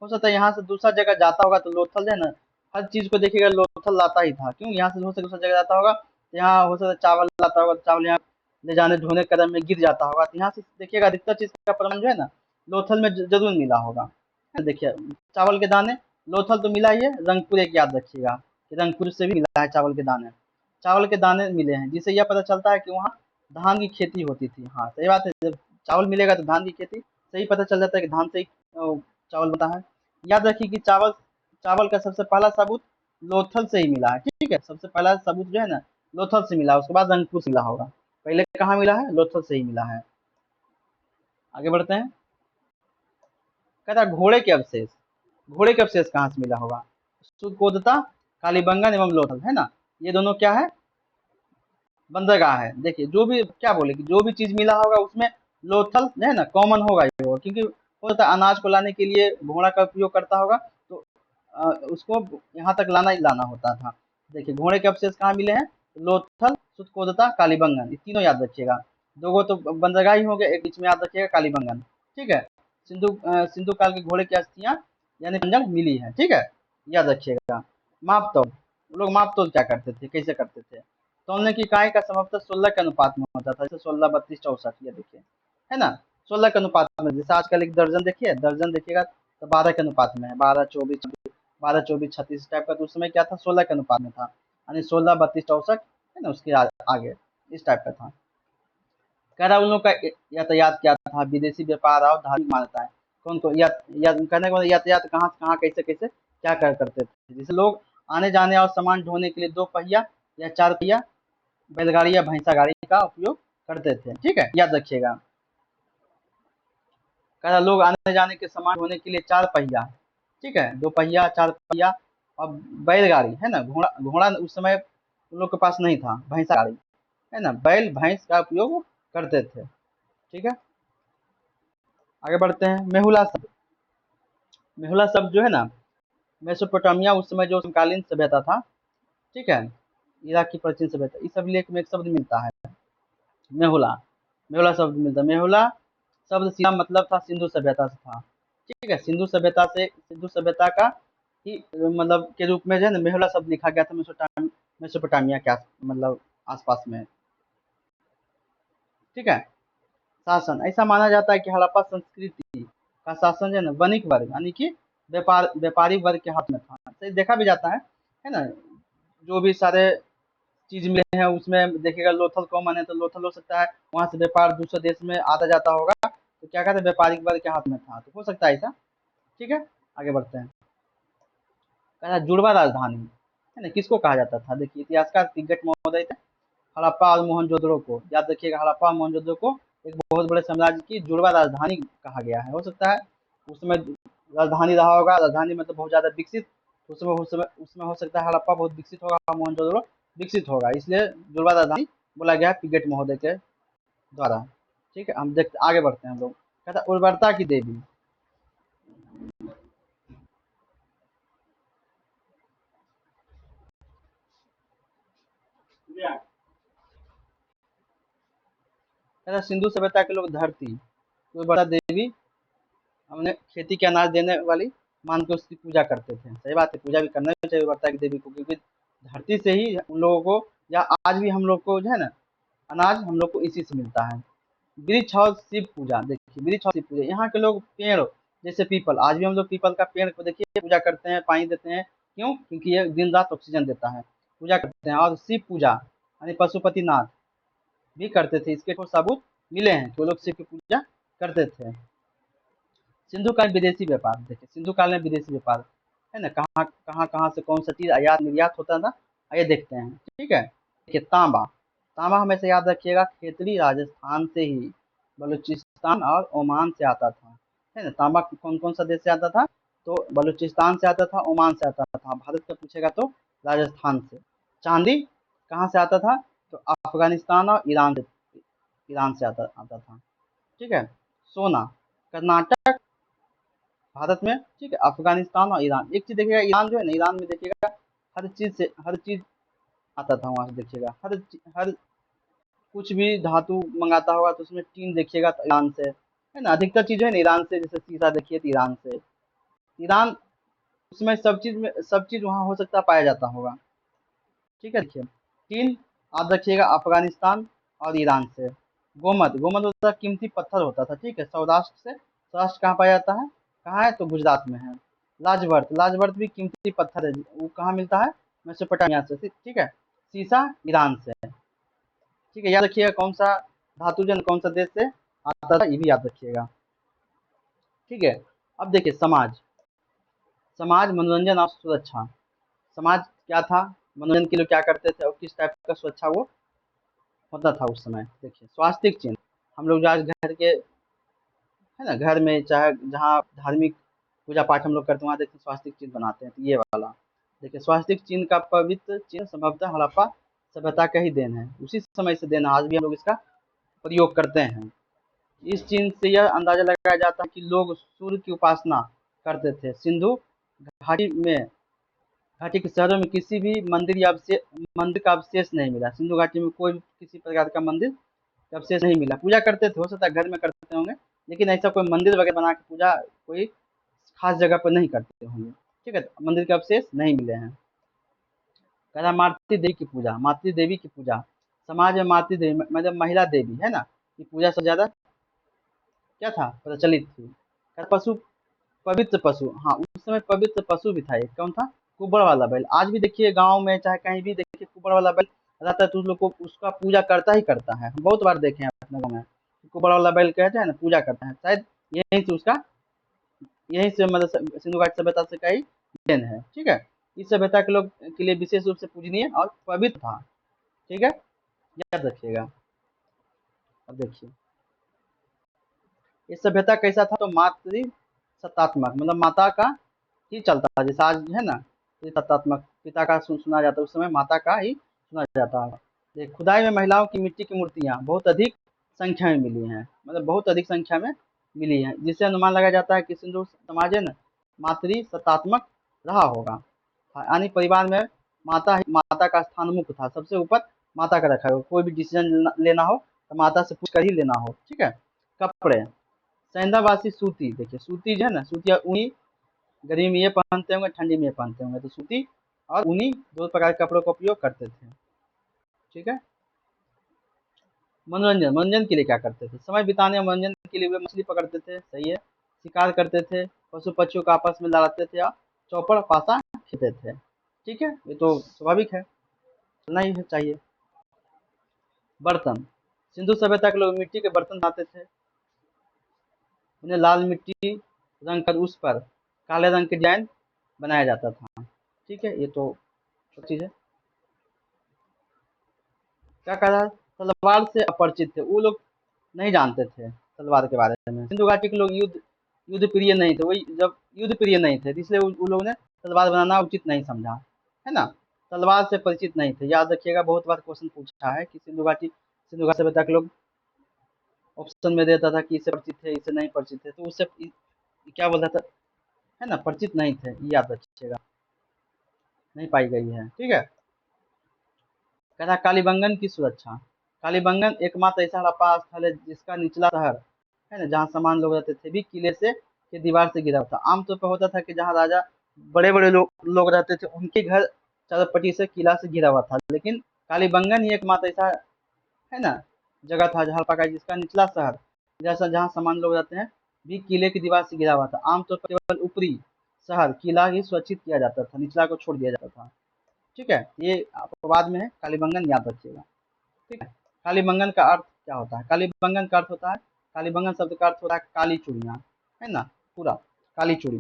हो सकता है यहाँ से दूसरा जगह जाता होगा तो लोथल है ना, हर चीज को देखिएगा लोथल लाता ही था। क्यों, यहाँ से हो सकता है दूसरा जगह जाता होगा तो यहाँ हो सकता है चावल लाता होगा, तो चावल यहाँ ले जाने ढोने कदम में गिर जाता होगा, तो यहाँ से देखिएगा अधिकतर चीज का प्रमाण जो है ना, लोथल में जरूर मिला होगा। देखिए, चावल के दाने, लोथल तो मिला ही है, रंगपुर एक याद रखिएगा कि रंगपुर से भी मिला है चावल के दाने, चावल के दाने मिले हैं, जिससे यह पता चलता है कि वहाँ धान की खेती होती थी। हाँ, सही बात है, जब चावल मिलेगा तो धान की खेती, सही पता चल जाता है कि धान से ही चावल बनता है। याद रखिए कि चावल चावल का सबसे पहला सबूत लोथल से ही मिला है। ठीक है, सबसे पहला सबूत जो है ना, लोथल से मिला, उसके बाद रंगपुर से मिला होगा, पहले कहाँ मिला है, लोथल से ही मिला है। आगे बढ़ते हैं। कहता है घोड़े के अवशेष, घोड़े के अवशेष कहाँ से मिला होगा, सुदकोदता, कालीबंगन एवं लोथल, है ना, ये दोनों क्या है, बंदरगाह है। देखिए, जो भी क्या बोले कि जो भी चीज मिला होगा उसमें लोथल है ना कॉमन होगा ही होगा, क्योंकि हो सकता है अनाज को लाने के लिए घोड़ा का उपयोग करता होगा, तो उसको यहाँ तक लाना ही लाना होता था। देखिए, घोड़े के अवशेष कहाँ मिले हैं, लोथल, सुदकोदता, कालीबंगन, ये तीनों याद रखिएगा। दो गो तो बंदरगाह ही हो गया, एक बीच में याद रखिएगा कालीबंगन। ठीक है, सिंधु काल के घोड़े की अस्थियां यानी खंजर मिली है। ठीक है, याद रखिएगा। मापतौल, लोग मापतौल क्या करते थे, कैसे करते थे, तौलने की इकाई का समाप्त 16 के अनुपात में होता था, जैसे 16, 32, 64, ये देखिए, है ना, 16 के अनुपात में। जैसे आजकल एक दर्जन देखिए, दर्जन देखिएगा तो 12 के अनुपात में है, 12, 24, 12, 24, 36 टाइप का, तो उस समय क्या था, 16 के अनुपात में था, यानी 16, 32, 64, है ना, उसके आगे इस टाइप का था। कह रहा उन लोगों का यातायात क्या था, विदेशी व्यापार और धार्मिक मान्यताएं, कौन कौन कहने का मतलब यातायात कहाँ से कहाँ, कैसे कैसे क्या कर करते थे। जैसे लोग आने जाने और सामान ढोने के लिए 2 पहिया या 4 पहिया बैलगाड़ी या भैंसा गाड़ी का उपयोग करते थे। ठीक है, याद रखिएगा। कह रहा लोग आने जाने के सामान ढोने के लिए 4 पहिया, ठीक है, 2 पहिया, 4 पहिया और बैलगाड़ी है ना, घोड़ा घोड़ा उस समय उन लोग के पास नहीं था, भैंसा गाड़ी है ना, बैल भैंस का उपयोग करते थे। ठीक है, आगे बढ़ते हैं। मेहुला शब्द, मेहुला शब्द जो है ना, मेसोपोटामिया उस समय जो समकालीन सभ्यता था, ठीक है, इराक की प्राचीन सभ्यता, इस अभिलेख में एक शब्द मिलता है मेहुला, मेहुला शब्द मिलता है। मेहुला शब्द सीधा मतलब था सिंधु सभ्यता से था। ठीक है, सिंधु सभ्यता से, सिंधु सभ्यता का ही मतलब के रूप में जो है ना मेहुला शब्द लिखा गया था मेसोपोटामिया के मतलब आसपास में। ठीक है, शासन, ऐसा माना जाता है कि हड़प्पा संस्कृति का शासन जो है ना वणिक वर्ग यानी कि व्यापारी वर्ग के हाथ में था। सही देखा भी जाता है ना, जो भी सारे चीज मिले हैं उसमें देखिएगा लोथल कॉमन है, तो लोथल हो सकता है वहां से व्यापार दूसरे देश में आता जाता होगा, तो क्या कहते हैं व्यापारिक वर्ग के हाथ में था, तो हो सकता है ऐसा। ठीक है, आगे बढ़ते हैं। कहा जुड़वा राजधानी है ना किसको कहा जाता था, देखिए इतिहासकार तिग्गत महोदय थे। हड़प्पा और मोहनजोदड़ो को याद रखिएगा, हड़प्पा और मोहनजोदड़ो को एक बहुत बड़े साम्राज्य की जुड़वा राजधानी कहा गया है। हो सकता है उस समय राजधानी रहा होगा, राजधानी मतलब बहुत ज्यादा विकसित, उसमें हो सकता है हड़प्पा बहुत विकसित होगा, मोहनजोदड़ो विकसित होगा, इसलिए जुड़वा राजधानी बोला गया पिगेट महोदय के द्वारा। ठीक है, हम देखते आगे बढ़ते हैं हम लोग। कहता उर्वरता की देवी, कहता सिंधु सभ्यता के लोग धरती उर्वरता देवी, हमने खेती के अनाज देने वाली मान के उसकी पूजा करते थे। सही बात है, पूजा भी करना चाहिए उर्वरता की देवी को, क्योंकि धरती से ही उन लोगों को, या आज भी हम लोग को जो है ना अनाज हम लोग को इसी से मिलता है। वृक्ष और शिव पूजा, देखिए वृक्ष और शिव पूजा, यहाँ के लोग पेड़ जैसे पीपल, आज भी हम लोग पीपल का पेड़ को देखिए पूजा करते हैं, पानी देते हैं, क्यों, क्योंकि ये दिन रात ऑक्सीजन देता है, पूजा करते हैं। और शिव पूजा यानी पशुपतिनाथ भी करते थे, इसके ठोस सबूत मिले हैं कि वो लोग शिव की पूजा करते थे। सिंधु काल विदेशी व्यापार, देखिए सिंधु काल में विदेशी व्यापार है ना, कहाँ कहाँ कहाँ से कौन सा चीज आयात निर्यात होता था, आइए देखते हैं। ठीक है, देखिए तांबा, तांबा हमेशा याद रखिएगा खेतड़ी राजस्थान से ही बलूचिस्तान और ओमान से आता था, है ना। तांबा कौन कौन सा देश से आता था, तो बलूचिस्तान से आता था, ओमान से आता था, भारत का पूछेगा तो राजस्थान से। चांदी कहाँ से आता था, तो अफगानिस्तान और ईरान से आता आता था। ठीक है, सोना कर्नाटक भारत में, ठीक है, अफगानिस्तान और ईरान। एक चीज देखिएगा, ईरान जो है ना, ईरान में देखिएगा हर चीज आता था वहां से, देखिएगा हर कुछ भी धातु मंगाता होगा तो उसमें टीन देखिएगा तो ईरान से है ना, अधिकतर चीज है ना ईरान से, जैसे शीशा देखिए तो ईरान से। ईरान उसमें सब चीज वहां हो सकता है पाया जाता होगा। ठीक है, देखिए टीन याद रखिएगा अफगानिस्तान और ईरान से। गोमद, गोमद होता था कीमती पत्थर होता था, ठीक है, सौराष्ट्र से। सौराष्ट्र कहाँ पाया जाता है, कहाँ है, तो गुजरात में है। लाजवर्थ, लाजवर्थ भी कीमती पत्थर है, वो कहाँ मिलता है, मेसोपोटामिया से, ठीक है। सीसा ईरान से, ठीक है, याद रखिएगा कौन सा धातु जन कौन सा देश से आता था, ये भी याद रखिएगा। ठीक है, अब देखिए समाज, समाज मनोरंजन और सुरक्षा। समाज क्या था, मनोरंजन के लिए क्या करते थे और किस टाइप का सुरक्षा वो होता था उस समय। देखिए स्वास्तिक चिन्ह, हम लोग जो आज घर के है ना, घर में चाहे जहाँ धार्मिक पूजा पाठ हम लोग करते हैं वहाँ देखिए स्वास्तिक चिन्ह बनाते हैं, तो ये वाला देखिए स्वास्तिक चिन्ह का पवित्र चिन्ह संभवतः हड़प्पा सभ्यता का ही देन है, उसी समय से देन है, आज भी हम लोग इसका प्रयोग करते हैं। इस चिन्ह से यह अंदाजा लगाया जाता है कि लोग सूर्य की उपासना करते थे। सिंधु घाटी में, घाटी के शहरों में किसी भी मंदिर का अवशेष नहीं मिला, सिंधु घाटी में कोई किसी प्रकार का मंदिर का अवशेष नहीं मिला। पूजा करते थे, हो सकता है घर में करते होंगे, लेकिन ऐसा कोई मंदिर वगैरह बना के पूजा कोई खास जगह पर नहीं करते होंगे। ठीक है, मंदिर के अवशेष नहीं मिले हैं। कह रहा मातृ देवी की पूजा, मातृ देवी की पूजा, समाज में मातृ देवी मतलब महिला देवी है ना, की पूजा सबसे ज्यादा क्या था, प्रचलित थी। पशु, पवित्र पशु, हाँ उस समय पवित्र पशु भी था, एक कौन था, कुबड़ वाला बैल। आज भी देखिए गांव में चाहे कहीं भी देखिए कुबड़ वाला बैल रहता है, तो उस लोग को उसका पूजा करता ही करता है, हम बहुत बार देखे हैं अपने गाँव में। कुबड़ वाला बैल कहते हैं ना, पूजा करता है, शायद यहीं से उसका, यहीं से मतलब सिंधु घाटी सभ्यता से का ही देन है। ठीक है, इस सभ्यता के लोग के लिए विशेष रूप से पूजनीय और पवित्र था। ठीक है, याद रखिएगा। अब देखिए ये सभ्यता कैसा था, तो मातृ सत्तात्मक, मतलब माता का ही चलता था, जैसे आज है ना तत्वात्मक पिता का सुना जाता है, उस समय माता का ही सुना जाता है। देख, खुदाई में महिलाओं की मिट्टी की मूर्तियाँ बहुत अधिक संख्या में मिली हैं, मतलब बहुत अधिक संख्या में मिली हैं, जिससे अनुमान लगाया जाता है कि सिंधु समाज है ना मातृ सत्तात्मक रहा होगा। यानी परिवार में माता का स्थान मुख्य था, सबसे ऊपर माता का रखा हो, कोई भी डिसीजन लेना हो तो माता से पूछ कर ही लेना हो। ठीक है। कपड़े, सैंदावासी सूती, देखिए सूती जो है ना, सूती और ऊनी, गर्मी में ये पहनते होंगे, ठंडी में ये पहनते होंगे, तो सूती और ऊनी दो प्रकार के कपड़ों का उपयोग करते थे। ठीक है। मनोरंजन, मनोरंजन के लिए क्या करते थे? समय बिताने और मनोरंजन के लिए वे मछली पकड़ते थे, सही है। शिकार करते थे, पशु पक्षियों को आपस में लड़ाते थे, और चौपड़ पासा खेलते थे। ठीक है, ये तो स्वाभाविक है, चलना ही चाहिए। बर्तन, सिंधु सभ्यता के लोग मिट्टी के बर्तन बनाते थे, उन्हें लाल मिट्टी रंग कर उस पर काले रंग के डिजाइन बनाया जाता था। ठीक है, ये तो चीज है। क्या कह रहा है? तलवार से अपरिचित थे, वो लोग नहीं जानते थे तलवार के बारे में। सिंधु घाटी के लोग युद्ध प्रिय नहीं थे, वही जब युद्ध प्रिय नहीं थे, इसलिए उन लोगों ने तलवार बनाना उचित नहीं समझा, है ना। तलवार से परिचित नहीं थे, याद रखिएगा, बहुत बार क्वेश्चन पूछा है कि सिंधु घाटी सभ्यता के लोग ऑप्शन में देता था कि इससे परिचित थे, इससे नहीं परिचित थे, तो उससे क्या बोल रहा था, है ना, परिचित नहीं थे, ये याद रखिएगा, नहीं पाई गई है। ठीक है। कहता कालीबंगन की सुरक्षा, कालीबंगन एकमात्र ऐसा हड़प्पा स्थल है जिसका निचला शहर है ना, जहाँ सामान लोग रहते थे, भी किले से के दीवार से घिरा था। आमतौर पर होता था कि जहाँ राजा बड़े बड़े लोग रहते थे, उनके घर चारपट्टी से किला से घिरा हुआ था, लेकिन कालीबंगन ही एकमात्र ऐसा है ना जगह था हड़प्पा का जिसका निचला शहर, जैसा जहाँ सामान लोग रहते हैं, भी किले की दीवार से घिरा हुआ था। आमतौर पर केवल ऊपरी शहर किला ही सुरक्षित किया जाता था, निचला को छोड़ दिया जाता था। ठीक है, ये आपको बाद में है, कालीबंगन याद रखिएगा। ठीक है। कालीबंगन का अर्थ क्या होता है? कालीबंगन का अर्थ होता है, कालीबंगन शब्द का अर्थ होता है काली चूड़ियाँ, है ना, पूरा काली चूड़ी।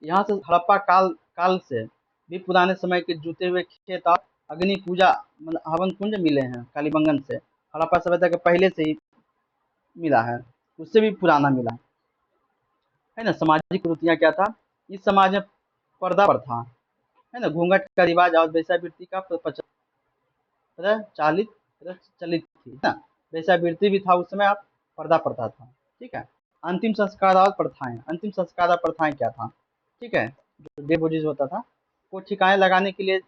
यहाँ से हड़प्पा काल काल से भी पुराने समय के जुटे हुए खेत और अग्नि पूजा मतलब हवन कुंज मिले हैं कालीबंगन से। हड़प्पा सभ्यता के पहले से ही मिला है, उससे भी पुराना मिला है ना। सामाजिक कुरीतियाँ क्या था? इस समाज में पर्दा प्रथा, है ना, घूंघट का रिवाज और वेश्यावृत्ति का प्रचलित प्रचलित थी ना। वेश्यावृत्ति भी था उस समय, आप पर्दा प्रथा था। ठीक है। अंतिम संस्कार और प्रथाएं, अंतिम संस्कार और प्रथाएं क्या था? ठीक है, जो डेड बॉडीज होता था, वो ठिकाने लगाने के लिए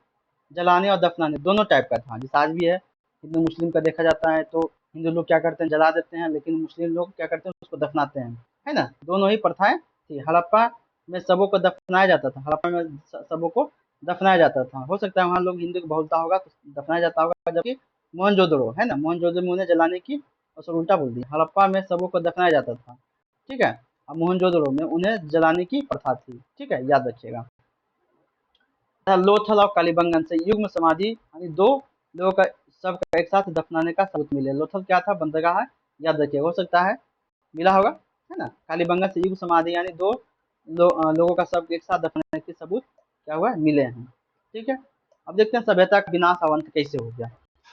जलाने और दफनाने दोनों टाइप का था, जैसे आज भी है। हिंदू मुस्लिम का देखा जाता है तो हिंदू लोग क्या करते हैं, जला देते हैं, लेकिन मुस्लिम लोग क्या करते हैं, उसको दफनाते हैं, है ना। दोनों ही प्रथाएं थी। हड़प्पा में सबों को दफनाया जाता था, हड़प्पा में सबों को दफनाया जाता था। हो सकता है वहाँ लोग हिंदू की बहुलता होगा तो दफनाया जाता होगा, जबकि मोहनजोदड़ो है ना, मोहनजोदड़ो में उन्हें जलाने की, और सब उल्टा बोल दिया, हड़प्पा में सबों को दफनाया जाता था। ठीक है, और मोहनजोदड़ो में उन्हें जलाने की प्रथा थी। ठीक है, याद रखिएगा। लोथल और कालीबंगन से युग्म समाधि यानी दो लोगों का सब का एक साथ दफनाने का सबूत मिले। लोथल क्या था? बंदरगाह है, याद रखिए, हो सकता है मिला होगा, है ना। कालीबंगन से युग्म समाधि यानी दो लोगों का सब एक साथ दफनाने के सबूत क्या हुआ है? मिले हैं। ठीक है। अब देखते हैं सभ्यता का विनाश अवंत कैसे हो गया।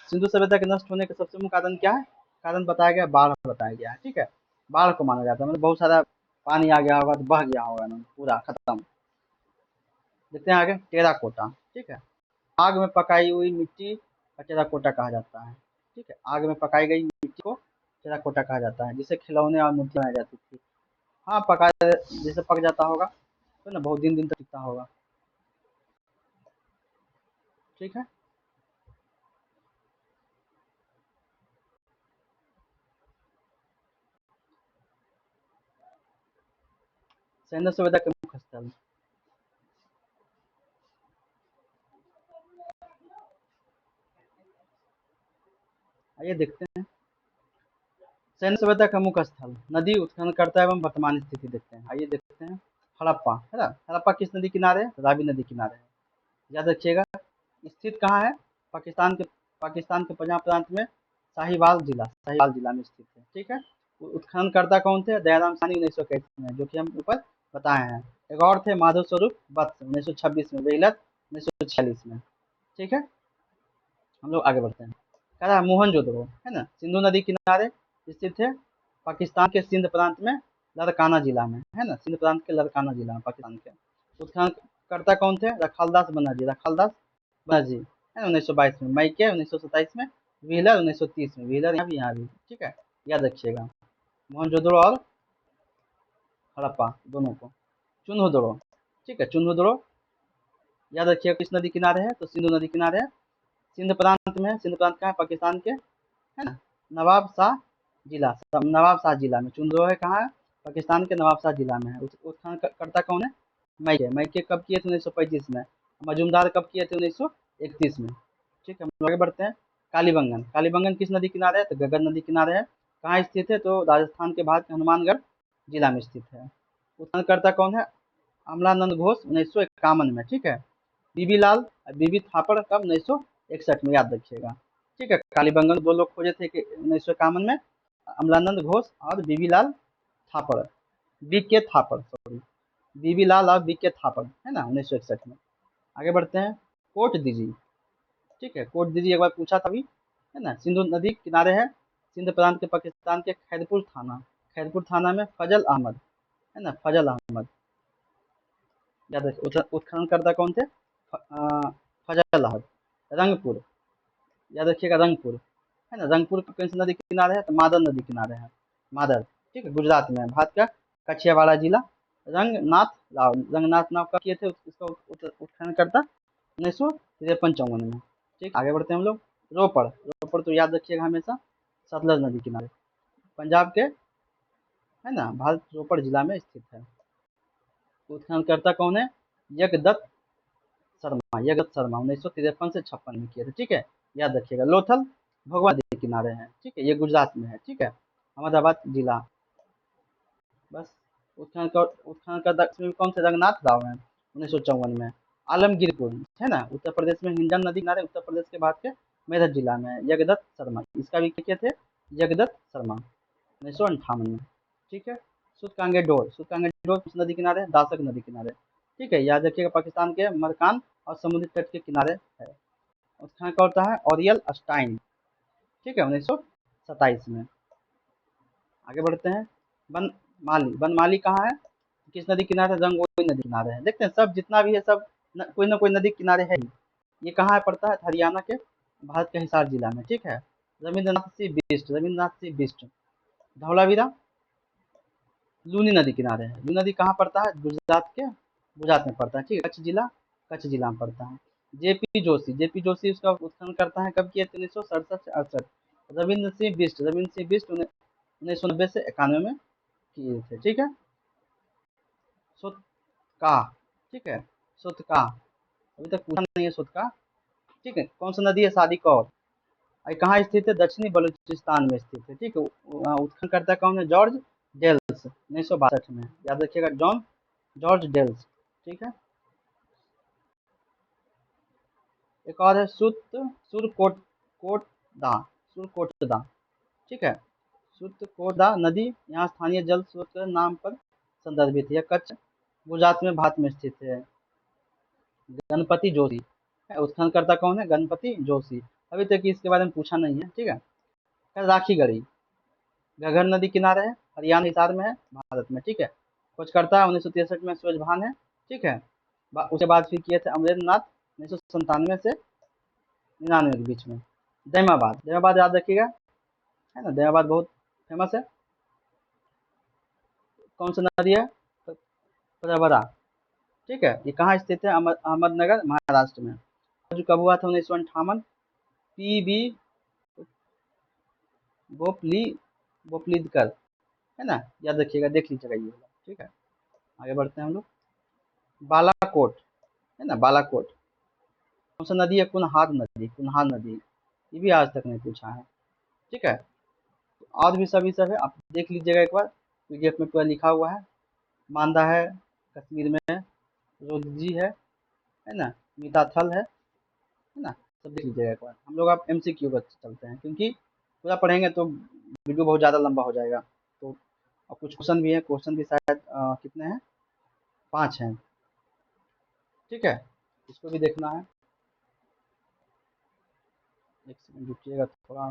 सिंधु सभ्यता के नष्ट होने का सबसे मुख्य कारण क्या है? कारण बताया गया, बाढ़ बताया गया है। ठीक है, बाढ़ को माना जाता है, मतलब बहुत सारा पानी आ गया होगा तो बह गया होगा ना, पूरा खत्म। देखते हैं आगे, टेराकोटा। ठीक है, आग में पकाई हुई मिट्टी का टेराकोटा कहा जाता है। ठीक है, आग में पकाई गई मिट्टी को टेराकोटा कहा जाता है, जिसे खिलौने और मूर्ति बनाई जाती थी। हाँ, पका जैसे पक जाता होगा तो ना बहुत दिन दिन तक टिकता होगा। ठीक है। सैन्य सुविधा के मुख्य स्थल, आइए देखते हैं। सैन्य सभ्यता का मुख्य स्थल, नदी उत्खननकर्ता एवं वर्तमान स्थिति देखते हैं। आइए देखते हैं। हड़प्पा है ना, हड़प्पा किस नदी किनारे है? रावी नदी किनारे है, याद रखिएगा। स्थित कहाँ है? पाकिस्तान के पाकिस्तान के पंजाब प्रांत में साहिवाल जिला में स्थित है। ठीक है। उत्खननकर्ता कौन थे? दयाराम साहनी 1921 में, जो कि हम ऊपर बताए हैं। एक और थे माधव स्वरूप वत्स 1926 में, बेलत 1946 में। ठीक है, हम लोग आगे बढ़ते हैं। कह रहा है मोहनजोदड़ो है ना, सिंधु नदी किनारे स्थित है, पाकिस्तान के सिंध प्रांत में, लड़काना जिला में, है ना, सिंध प्रांत के लड़काना जिला में, पाकिस्तान के। उत्खनन कर्ता कौन थे? रखालदास बनर्जी, रखालदास बनर्जी है ना, 1922 में, मैके 1927 में, व्हीलर 1930 में, व्हीलर यहाँ भी, ठीक है, याद रखिएगा। मोहनजोदड़ो और हड़प्पा दोनों को। चुन्हुदुरो, ठीक है, चुन्हुदुरो याद रखिएगा किस नदी किनारे है? तो सिंधु नदी किनारे है, सिंध प्रांत में है। सिंध प्रांत कहाँ है? पाकिस्तान के, है ना, नवाब शाह जिला, नवाब शाह जिला में। चुन्हुदुरो है कहाँ है? पाकिस्तान के नवाब शाह जिला में है। उत्खनन करता कौन है? मैके। मैके कब किए थे? 1935 में। मजूमदार कब किए थे? 1931 में। ठीक है, हम आगे बढ़ते हैं। कालीबंगन, कालीबंगन किस नदी किनारे है? तो गगन नदी किनारे है। कहाँ स्थित है? तो राजस्थान के बाद के हनुमानगढ़ जिला में स्थित है। उत्खननकर्ता कौन है? अमलानंद घोष, 1951 में। ठीक है, बीबी लाल, बीबी थापड़ कब? 1961 में, याद रखिएगा। ठीक है, कालीबंगन दो लोग खोजे थे कि 1951 में, अमलानंद घोष और बीबी लाल थापड़, बी के थापड़, सॉरी, बीबी लाल और बी के थापड़, है ना, 1961 में। आगे बढ़ते हैं। कोट दीजी, ठीक है, कोट दीजी एक बार पूछा था अभी, है ना, सिंधु नदी किनारे है, सिंध प्रांत के, पाकिस्तान के खैरपुर थाना, खैरपुर थाना में फजल अहमद, है ना, फजल अहमद, याद रखिए। उत्खनन करता कौन थे? फजल अहमद। रंगपुर, याद रखिएगा, रंगपुर, है ना, रंगपुर कौन सी नदी किनारे है? तो मादर नदी किनारे है, मादर, ठीक है, गुजरात में है, भारत का कछियावाड़ा जिला। रंगनाथ राव, रंगनाथ राव का किए थे इसका उत्खनन करता? 1953-54 में। ठीक, आगे बढ़ते हैं हम लोग। रोपड़, रोपड़ तो याद रखिएगा हमेशा, सतलज नदी किनारे, पंजाब के, है ना, भारत, रोपड़ जिला में स्थित है। उत्खनन करता कौन है? यज्ञदत्त शर्मा, यज्ञदत्त शर्मा 1953 से 56 में किए थे। ठीक है, याद रखिएगा। लोथल भगवा नदी किनारे हैं, ठीक है, ये गुजरात में है। ठीक है, अहमदाबाद जिला। बस, उत्खनन का दक्षिण में कौन से? रंगनाथ राव हैं, 1954 में। आलमगीरपुर, है ना, उत्तर प्रदेश में, हिंडन नदी किनारे, उत्तर प्रदेश के बाद के मेरठ जिला में है। यज्ञदत्त शर्मा, इसका भी क्या थे? यज्ञदत्त शर्मा, 1958 में। ठीक है, सुतकांगे डोर, सुतकांगे डोर किस नदी किनारे है? दासक नदी किनारे। ठीक है, याद रखिएगा, पाकिस्तान के मरकान और समुद्री तट के किनारे है। उत्खनन का होता है ऑरियल स्टाइन, ठीक है, 1927 में। आगे बढ़ते हैं। बनमाली, बनमाली कहाँ है? किस नदी किनारे? रंगोली नदी किनारे है। देखते हैं सब जितना भी है सब कोई ना कोई नदी किनारे है ही। ये कहाँ पड़ता है? हरियाणा के, भारत के हिसार जिला में। ठीक है, रविंद्रनाथ सी बिस्ट, रविंद्रनाथ सी बिस्ट। धौलावीरा लूनी नदी किनारे है। लूनी नदी कहाँ पड़ता है? गुजरात के, गुजरात में पड़ता है। ठीक है, कच्छ जिला, कच्छ जिला में पड़ता है। जेपी जोशी, जेपी जोशी उसका उत्खनन करता है कब किए थे? 1967 से 68। रविंद्र सिंह बिस्ट, रविंद्र सिंह बिस्ट 1990 से 91 में किए थे। ठीक है, सुतका, ठीक है, सुतका, अभी तक पूछा नहीं है सुतका। ठीक है, कौन सा नदी है? सादी कौर। ये कहाँ स्थित है? दक्षिणी बलूचिस्तान में स्थित है। ठीक है, उत्खनन करता कौन है? जॉर्ज डेल्स, 1962 में, याद रखिएगा, जॉर्ज डेल्स। ठीक है, एक और है सुरकोट, कोटदा, सुरकोटदा। ठीक है, सुरकोटदा नदी यहाँ स्थानीय जल स्रोत के नाम पर संदर्भित है। कच्छ, गुजरात में, भारत में स्थित है। गणपति जोशी, उत्खनन करता कौन है? गणपति जोशी। अभी तक इसके बारे में पूछा नहीं है। ठीक है, राखी गढ़ी, घग्गर नदी किनारे है, हरियाणा हिसार में है, भारत में। ठीक है, खोजकर्ता 1963 में सूरजभान है। ठीक है, उसके बाद फिर किए थे अमरेंद्र नाथ, 1997 से 99 के बीच में। दैमाबाद, दैमाबाद याद रखिएगा, है ना, दैमाबाद बहुत फेमस है। कौन सा नदी है? प्रवरा। ठीक है, ये कहाँ स्थित है? अहमदनगर, महाराष्ट्र में। जो कब हुआ था? 1958। पी बी गोपली गोपलीदकर, है ना, याद रखिएगा, देख लीजिएगा ये वाला। ठीक है, आगे बढ़ते हैं हम लोग। बालाकोट, है ना, बालाकोट कौन सा नदी है? कुनहार नदी, कुनहार नदी, ये भी आज तक नहीं पूछा है। ठीक है, और भी सभी सब है, आप देख लीजिएगा एक बार, पीडीएफ में पूरा लिखा हुआ है। मांदा है, कश्मीर में है, रोजी है ना, मीताथल है ना, सब देख लीजिएगा एक बार। हम लोग आप एमसीक्यू पर चलते हैं, क्योंकि पूरा पढ़ेंगे तो वीडियो बहुत ज़्यादा लंबा हो जाएगा। तो और कुछ क्वेश्चन भी है, क्वेश्चन भी शायद कितने हैं? 5 हैं। ठीक है, इसको भी देखना है। एक सेकंड रुकिएगा थोड़ा,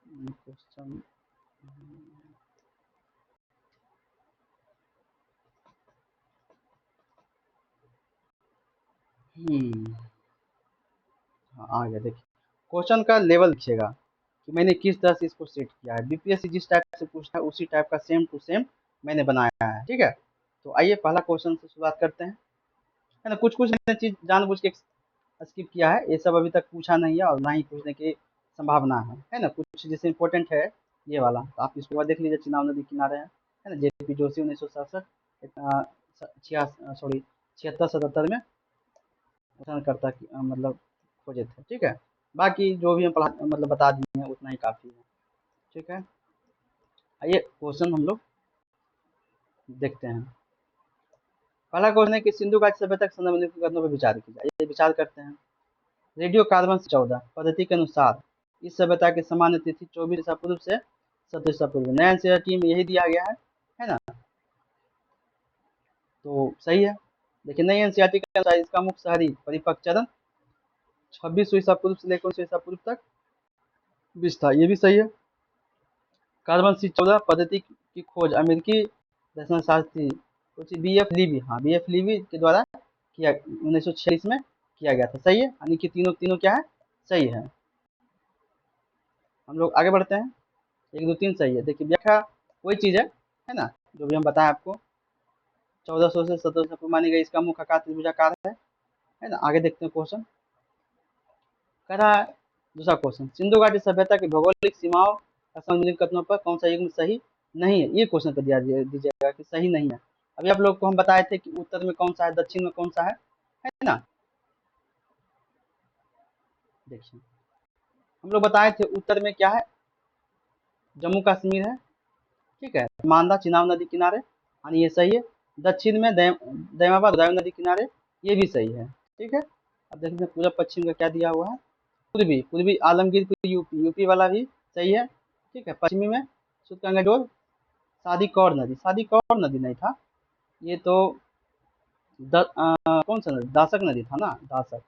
क्वेश्चन, हम्म। हाँ, आ गया देखिए। क्वेश्चन का लेवल दिखेगा कि मैंने किस तरह से इसको सेट किया है। बीपीएससी जिस टाइप से पूछता है उसी टाइप का सेम टू सेम मैंने बनाया है, ठीक है। तो आइए पहला क्वेश्चन से शुरुआत करते हैं, है ना। कुछ कुछ मैंने चीज जानबूझ के स्किप किया है, ये सब अभी तक पूछा नहीं है और ना ही पूछने की संभावना है ना। कुछ जैसे इंपॉर्टेंट है ये वाला, तो आप इसको देख लीजिए। चुनाव नदी किनारे है ना, जेपी जोशी 1967 छिया सॉरी 76-77 में करता मतलब खोजे थे, ठीक है। बाकी जो भी हम पढ़ा मतलब बता दिए हैं उतना ही काफ़ी है, ठीक है। आइए क्वेश्चन हम लोग देखते हैं। पहला क्वेश्चन है कि सिंधु घाटी सभ्यता के संबंध में निम्नलिखित कथनों पर विचार कीजिए। आइए विचार करते हैं। रेडियो कार्बन 14 पद्धति के अनुसार इस सभ्यता की सामान्य तिथि 24 ईसा पूर्व से 27 ईसा पूर्व। नया एनसीईआरटी में यही दिया गया है ना। तो सही है। देखिए नई एनसीईआरटी के अनुसार इसका मुख्य शहरी परिपक्व चरण 26 ईसा पूर्व से लेकर 19 ईसा पूर्व तक विस्तार, ये भी सही है। कार्बन 14 पद्धति की खोज अमेरिकी दर्शन शास्त्री कुछ बीएफ लीवी, हाँ बीएफ लीवी के द्वारा किया 1946 में किया गया था, सही है। यानी कि तीनों तीनों क्या है, सही है। हम लोग आगे बढ़ते हैं। 1 2 3 सही है। देखिए व्याख्या वही चीज़ है ना, जो भी हम बताएं आपको। 1400 से 1700 मानी गई, इसका मुख्य आकार त्रिभुजाकार है ना। आगे देखते हैं क्वेश्चन। कह रहा है दूसरा क्वेश्चन, सिंधु घाटी सभ्यता की भौगोलिक सीमाओं का संबंधित कथनों पर कौन सा युग्म सही नहीं है। ये क्वेश्चन पर दिया दीजिएगा कि सही नहीं है। अभी आप लोग को हम बताए थे कि उत्तर में कौन सा है, दक्षिण में कौन सा है ना। देखिए हम लोग बताए थे उत्तर में क्या है, जम्मू कश्मीर है, ठीक है। मांदा चिनाब नदी किनारे, यानी ये सही है। दक्षिण में दैमाबाद गोदावरी नदी किनारे, ये भी सही है, ठीक है। अब देखते हैं पूरा पश्चिम का क्या दिया हुआ है। पूर्वी पूर्वी आलमगीरपुर यूपी, यूपी वाला भी सही है, ठीक है। पश्चिमी में सुतगंगाडोल शादी कौर नदी, शादी कौर नदी नहीं था ये तो कौन सा नदी, दासक नदी था ना, दासक,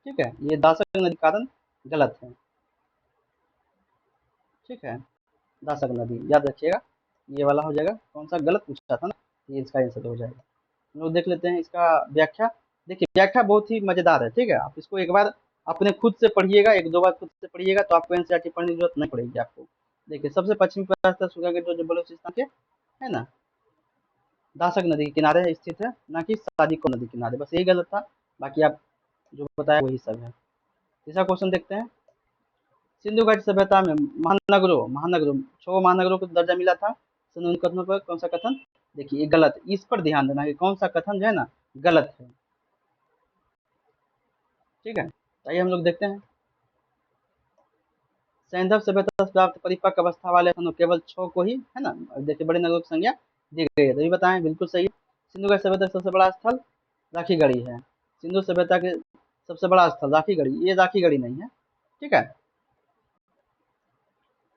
ठीक है। ये दासक नदी कारण गलत है, ठीक है। दासक नदी याद रखिएगा, ये वाला हो जाएगा। कौन सा गलत पूछा था ना, ये इसका आंसर हो जाएगा। हम लोग देख लेते हैं इसका व्याख्या। देखिए व्याख्या बहुत ही मजेदार है, ठीक है। आप इसको एक बार अपने खुद से पढ़िएगा, एक दो बार खुद से पढ़िएगा तो आपको एनसीईआरटी पढ़ने की जरूरत नहीं पड़ेगी आपको। देखिए सबसे पश्चिमी रास्ता सुगंगा जो बलूचिस्तान के है ना, दासक नदी के किनारे स्थित है, ना कि सादिको नदी किनारे, बस यही गलत था। बाकी आप जो बताया वही सब है। तीसरा क्वेश्चन देखते हैं। सिंधु घाटी सभ्यता में महानगरों 6 महानगरों को दर्जा मिला था, संबंधित कथनों पर कौन सा कथन। देखिए ये गलत, इस पर ध्यान देना कि कौन सा कथन जो है ना गलत है, ठीक है। तो आइए हम लोग देखते हैं। सैंधव सभ्यता से प्राप्त परिपक्व अवस्था वाले स्थानों केवल 6 को ही है ना। अब देखिए बड़े नगरों की संज्ञा दी गई है, तो ये बताएं बिल्कुल सही है। सिंधु घाटी सभ्यता का सबसे बड़ा स्थल राखीगढ़ी है। सिंधु सभ्यता के सबसे बड़ा स्थल राखीगढ़ी, ये राखीगढ़ी नहीं है, ठीक है।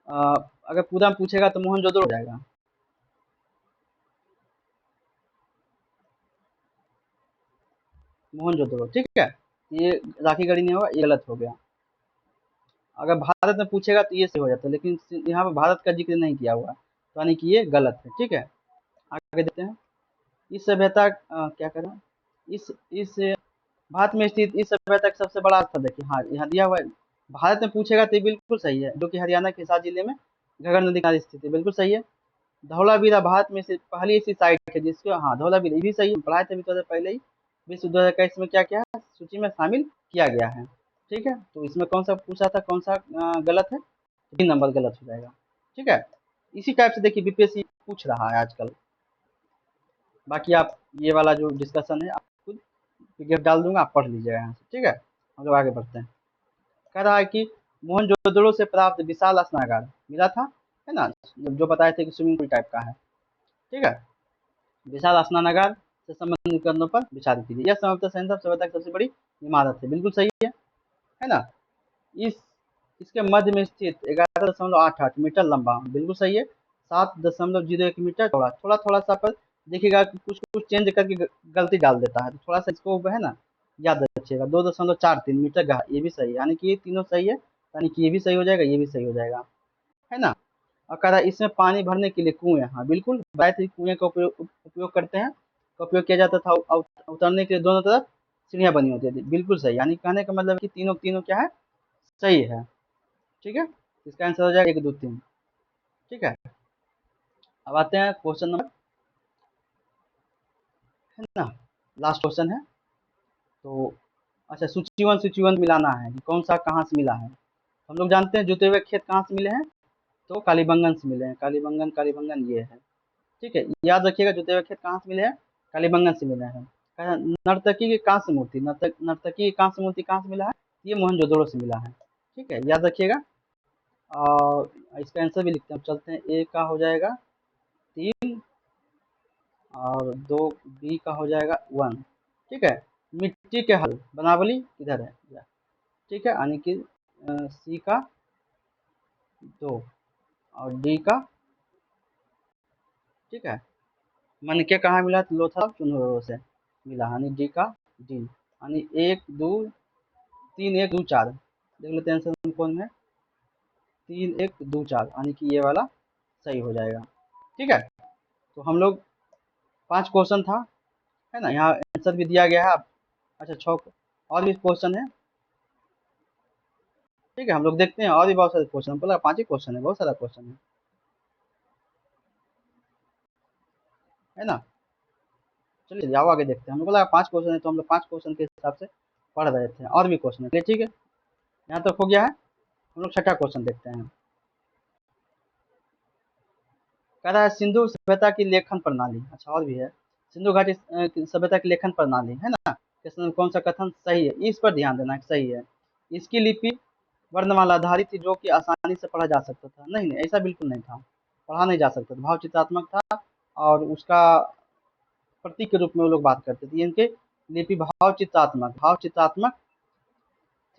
अगर पूरा पूछेगा तो मोहनजोदड़ो हो जाएगा। मोहनजोदड़ो, ठीक है। ये राखीगढ़ी नहीं होगा, ये गलत हो गया। अगर भारत में पूछेगा तो ये सही हो जाता है, लेकिन यहाँ पे भारत का जिक्र नहीं किया हुआ, तो यानी कि ये गलत है, ठीक है। आगे देखते हैं। इस सभ्यता क्या करें, इस भारत में स्थित इस सभ्यता का सबसे बड़ा स्थल देखिए, हाँ यहाँ दिया हुआ है। भारत में पूछेगा तो ये बिल्कुल सही है, जो कि हरियाणा के हिसार जिले में घगर नदी किनारे स्थित है, बिल्कुल सही है। धौलावीरा भारत में से पहली ऐसी साइट है जिसको, हाँ धौलावीरा ये भी सही है, पढ़ाए थे अभी थोड़ा पहले ही। विश्व 2021 में क्या क्या है सूची में शामिल किया गया है, ठीक है। तो इसमें कौन सा पूछा था, कौन सा गलत है, 3 नंबर गलत हो जाएगा, ठीक है। इसी टाइप से देखिए बीपीएससी पूछ रहा है आजकल। बाकी आप ये वाला जो डिस्कशन है आप खुद पीडीएफ डाल दूंगा, आप पढ़ लीजिएगा यहाँ से, ठीक है। हम लोग आगे बढ़ते हैं। कह रहा है कि मोहनजोदड़ो से प्राप्त विशाल स्नानागार मिला था, है ना, जो बताए थे कि स्विमिंग पूल टाइप का है, ठीक है। विशाल स्नानागार से संबंधित कथनों पर विचार कीजिए। यह संभवतः सैंधव सभ्यता की सबसे बड़ी इमारत है, बिल्कुल सही है ना। इस इसके मध्य में स्थित 11.88 मीटर लंबा, बिल्कुल सही है। 7.01 मीटर चौड़ा, थोड़ा थोड़ा सा पर देखिएगा कि कुछ कुछ चेंज करके गलती डाल देता है, तो थोड़ा सा इसको है ना याद रखिएगा। 2.43 मीटर गहरा, ये भी सही है, यानी कि ये तीनों सही है, यानी कि ये भी सही हो जाएगा, ये भी सही हो जाएगा, है ना। और कह रहा है इसमें पानी भरने के लिए कुएं, हाँ बिल्कुल बताए थे कुएं का उपयोग करते हैं। का उपयोग किया जाता था, उतरने के लिए दोनों तरफ सीढ़ियाँ बनी होती थी। बिल्कुल सही, यानी कहने का मतलब कि तीनों तीनों क्या है, सही है। ठीक है, इसका आंसर हो जाएगा 1, 2, 3। ठीक है, अब आते हैं क्वेश्चन नंबर, है ना, लास्ट क्वेश्चन है। तो अच्छा, सूची वन मिलाना है कि कौन सा कहाँ से मिला है। हम लोग जानते हैं जुते हुए खेत कहाँ से मिले हैं, तो कालीबंगन से मिले हैं। कालीबंगन कालीबंगन ये है। ठीक है, याद रखिएगा जुते हुए खेत कहाँ से मिले हैं, कालीबंगन से मिले हैं। नर्तकी की कांस्य मूर्ति, नर्तकी की कांस्य मूर्ति कहाँ से मिला है, ये मोहनजोदड़ो से मिला है। ठीक है, याद रखिएगा। और इसका आंसर भी लिखते हैं, चलते हैं। ए का हो जाएगा 3 और 2, बी का हो जाएगा 1। ठीक है, मिट्टी के हल बनावली किधर है, ठीक है, यानी कि सी का 2 और डी का, ठीक है, मन के कहाँ मिला, तो लोथा चुनरो से मिला, यानी डी का डी, यानी 1, 2, 3, 1, 2, 4। देख लेते हैं आंसर कौन है, 3, 1, 2, 4, यानी कि ये वाला सही हो जाएगा। ठीक है, तो हम लोग 5 क्वेश्चन था, है ना, यहाँ आंसर भी दिया गया है। अच्छा 6 और भी क्वेश्चन है। ठीक है, हम लोग देखते हैं, और भी बहुत सारे क्वेश्चन, हमको लगा 5 ही क्वेश्चन है, बहुत सारा क्वेश्चन है ना। चलिए आओ आगे देखते हैं, हमको लगा 5 क्वेश्चन है, तो हम लोग 5 क्वेश्चन के हिसाब से पढ़ रहे थे, और भी क्वेश्चन है। ठीक है, यहाँ तक हो गया है। हम लोग 6ठा क्वेश्चन देखते हैं। कह रहा है सिंधु सभ्यता की लेखन प्रणाली, अच्छा और भी है, सिंधु घाटी की सभ्यता की लेखन प्रणाली, है ना, इसमें कौन सा कथन सही है, इस पर ध्यान देना सही है। इसकी लिपि वर्णमाला आधारित थी, जो कि आसानी से पढ़ा जा सकता था। नहीं नहीं, ऐसा बिल्कुल नहीं था, पढ़ा नहीं जा सकता था, भाव चित्रात्मक था, और उसका प्रतीक के रूप में वो लोग बात करते थे। इनके लिपि भाव चित्रात्मक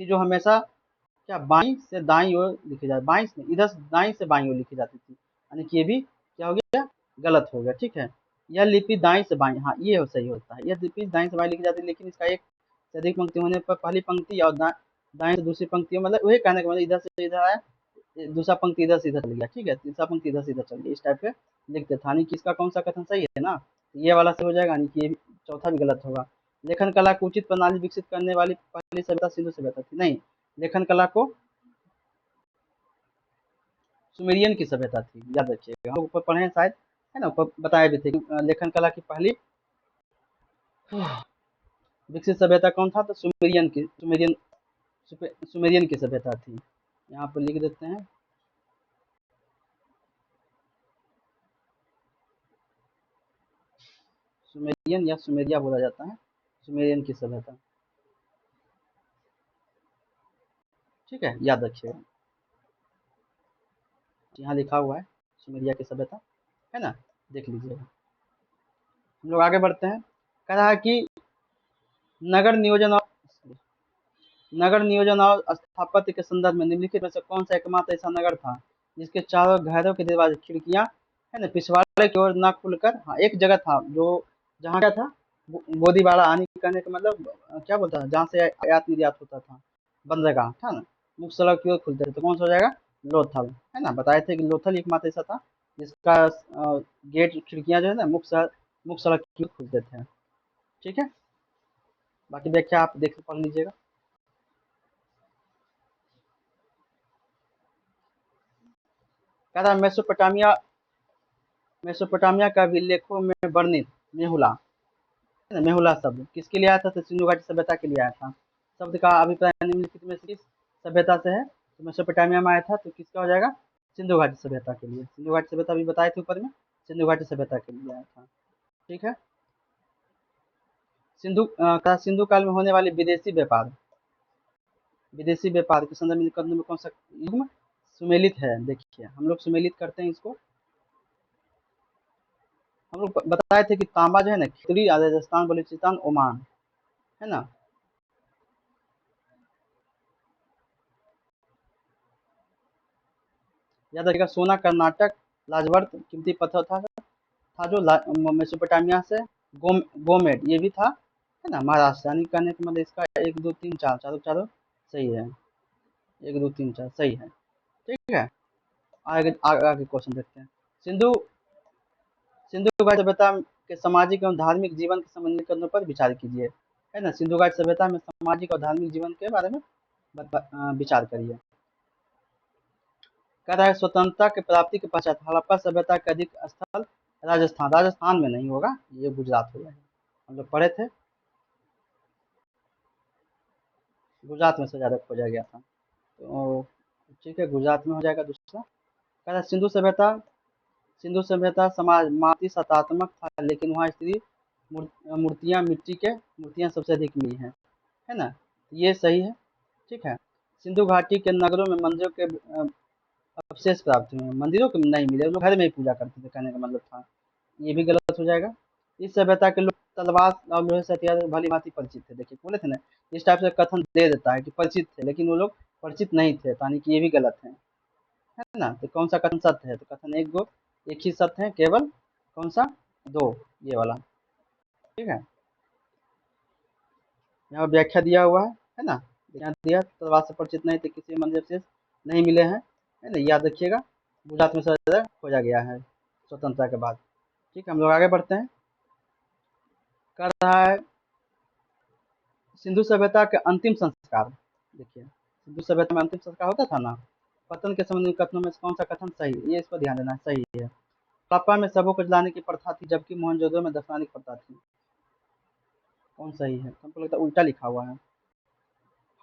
थी, जो हमेशा क्या बाईं से दाईं ओर लिखी जाए, बाईं से इधर से दाईं से बाईं ओर लिखी जाती थी, यानी कि ये भी क्या हो गया, गलत हो गया। ठीक है, यह लिपि दाईं से बाईं, हाँ ये सही होता है, यह लिपि दाईं से बाईं लिखी जाती है, लेकिन इसका एक से अधिक पंक्ति होने पर पहली पंक्ति और दाएं से दूसरी पंक्ति, मतलब वही कहने का मतलब इधर से इधर आया, दूसरा पंक्ति इधर से इधर चल गया। ठीक है, तीसरा पंक्ति इधर से इधर चल गया, इस टाइप के लिखते थे। यानी कि इसका कौन सा कथन सही है ना, ये वाला सही हो जाएगा, यानी कि ये चौथा भी गलत होगा। लेखन कला को उचित प्रणाली विकसित करने वाली पहली सभ्यता सिंधु सभ्यता थी, नहीं, लेखन कला को सुमेरियन की सभ्यता थी, याद रखिएगा, हम लोग ऊपर पढ़े हैं शायद, है ना, ऊपर बताए भी थे कि लेखन कला की पहली विकसित सभ्यता कौन था, तो सुमेरियन की सभ्यता थी। यहाँ पर लिख देते हैं, सुमेरियन या सुमेरिया बोला जाता है, सुमेरियन की सभ्यता। ठीक है, याद रखिएगा, यहाँ लिखा हुआ है सुमेरिया की सभ्यता, है ना, देख लीजिएगा। हम लोग आगे बढ़ते हैं। कह रहा है कि नगर नियोजन और नगर नियोजन और स्थापत्य के संदर्भ में निम्नलिखित में से कौन सा एकमात्र ऐसा नगर था जिसके चारों घरों के दरवाजे खिड़कियां, है ना, पिछवाड़े की ओर न खुलकर, हाँ एक जगह था जो, जहाँ क्या था, बोदीवाड़ा, आने कहने का मतलब क्या बोलता था, जहाँ से आयात निर्यात होता था, बंदरगाह था ना, मुख्य सड़क की ओर खुलते थे, तो कौन सा हो जाएगा, लोथल, है ना, बताए थे कि लोथल एकमात्र ऐसा था जिसका गेट खिड़कियां जो है ना मुख्य सड़क की ओर खुलते थे। ठीक है, बाकी व्याख्या आप देख पढ़ लीजिएगा। कह रहा मेसोपोटामिया मेसोपोटामिया का अभिलेखों में वर्णित मेहुला, है ना, मेहुला शब्द किसके लिए आया था, तो सिंधु घाटी सभ्यता के लिए आया था। शब्द का अभिप्राय निम्नलिखित में से किस सभ्यता से है, तो मेसोपोटामिया में आया था, तो किसका हो जाएगा, सिंधु घाटी सभ्यता के लिए। सिंधु घाटी सभ्यता भी बताए थे ऊपर में, सिंधु घाटी सभ्यता के लिए आया था। ठीक है, सिंधु काल में होने वाले विदेशी व्यापार के संदर्भ में करने में कौन सा युग्म सुमेलित है। देखिए हम लोग सुमेलित करते हैं इसको, हम लोग बताए थे कि तांबा जो है ना, खितरी, राजस्थान, बलूचिस्तान, ओमान, है ना, याद रखिएगा। सोना कर्नाटक, लाजवर्त कीमती पत्थर था जो मेसोपोटामिया से, गोमेड ये भी था, है ना, महाराष्ट्र, यानी कहने का मतलब इसका 1, 2, 3, 4, चारों चारों सही है, 1, 2, 3, 4 सही है। ठीक है, आगे आगे आगे क्वेश्चन देखते हैं। सिंधु सिंधु घाटी सभ्यता के सामाजिक एवं धार्मिक जीवन के संबंधित कथनों पर विचार कीजिए, है ना। सिंधु घाटी सभ्यता में सामाजिक और धार्मिक जीवन के बारे में विचार करिए। कह रहा है स्वतंत्रता की प्राप्ति के पश्चात हड़प्पा सभ्यता के अधिक स्थल राजस्थान, राजस्थान में नहीं होगा, ये गुजरात हो जाएगा। हम लोग पढ़े थे, गुजरात में से ज़्यादा खोजा गया था, तो ठीक है, गुजरात में हो जाएगा दूसरा। कह रहा है सिंधु सभ्यता समाज माती सतात्मक था, लेकिन वहाँ स्त्री मूर्तियाँ मिट्टी के मूर्तियाँ सबसे अधिक मिली हैं, है ना। ये सही है, ठीक है। सिंधु घाटी के नगरों में मंदिरों के अवशेष प्राप्त हुए हैं, मंदिरों के नहीं मिले, लोग घर में ही पूजा करते थे, कहने का मतलब था। ये भी गलत हो जाएगा। इस सभ्यता के लोग तलवार और लोहे से हथियार भली भांति परिचित थे। देखिए बोले थे ना, इस टाइप से कथन दे देता है कि परिचित थे, लेकिन वो लोग परिचित नहीं थे, यानी कि ये भी गलत है ना। तो कौन सा कथन सत्य है? तो कथन एक ही सत्य है, केवल कौन सा? दो, ये वाला, ठीक है। यहाँ व्याख्या दिया हुआ है ना, यहाँ दिया तलवार से परिचित नहीं थे, किसी मंदिर से नहीं मिले हैं, है ना, याद रखिएगा। गुजरात में सर्वोदय खोजा गया है स्वतंत्रता के बाद। ठीक है, हम लोग आगे बढ़ते हैं। कर रहा है सिंधु सभ्यता के अंतिम संस्कार। देखिए सिंधु सभ्यता में अंतिम संस्कार होता था ना, पतन के संबंध में कथनों में कौन सा कथन सही है? ये इस पर ध्यान देना, सही है। हड़प्पा में शवों को जलाने की प्रथा थी, जबकि मोहनजोदड़ो में दफनाने की प्रथा थी। कौन सही है? हमको लगता है उल्टा लिखा हुआ है।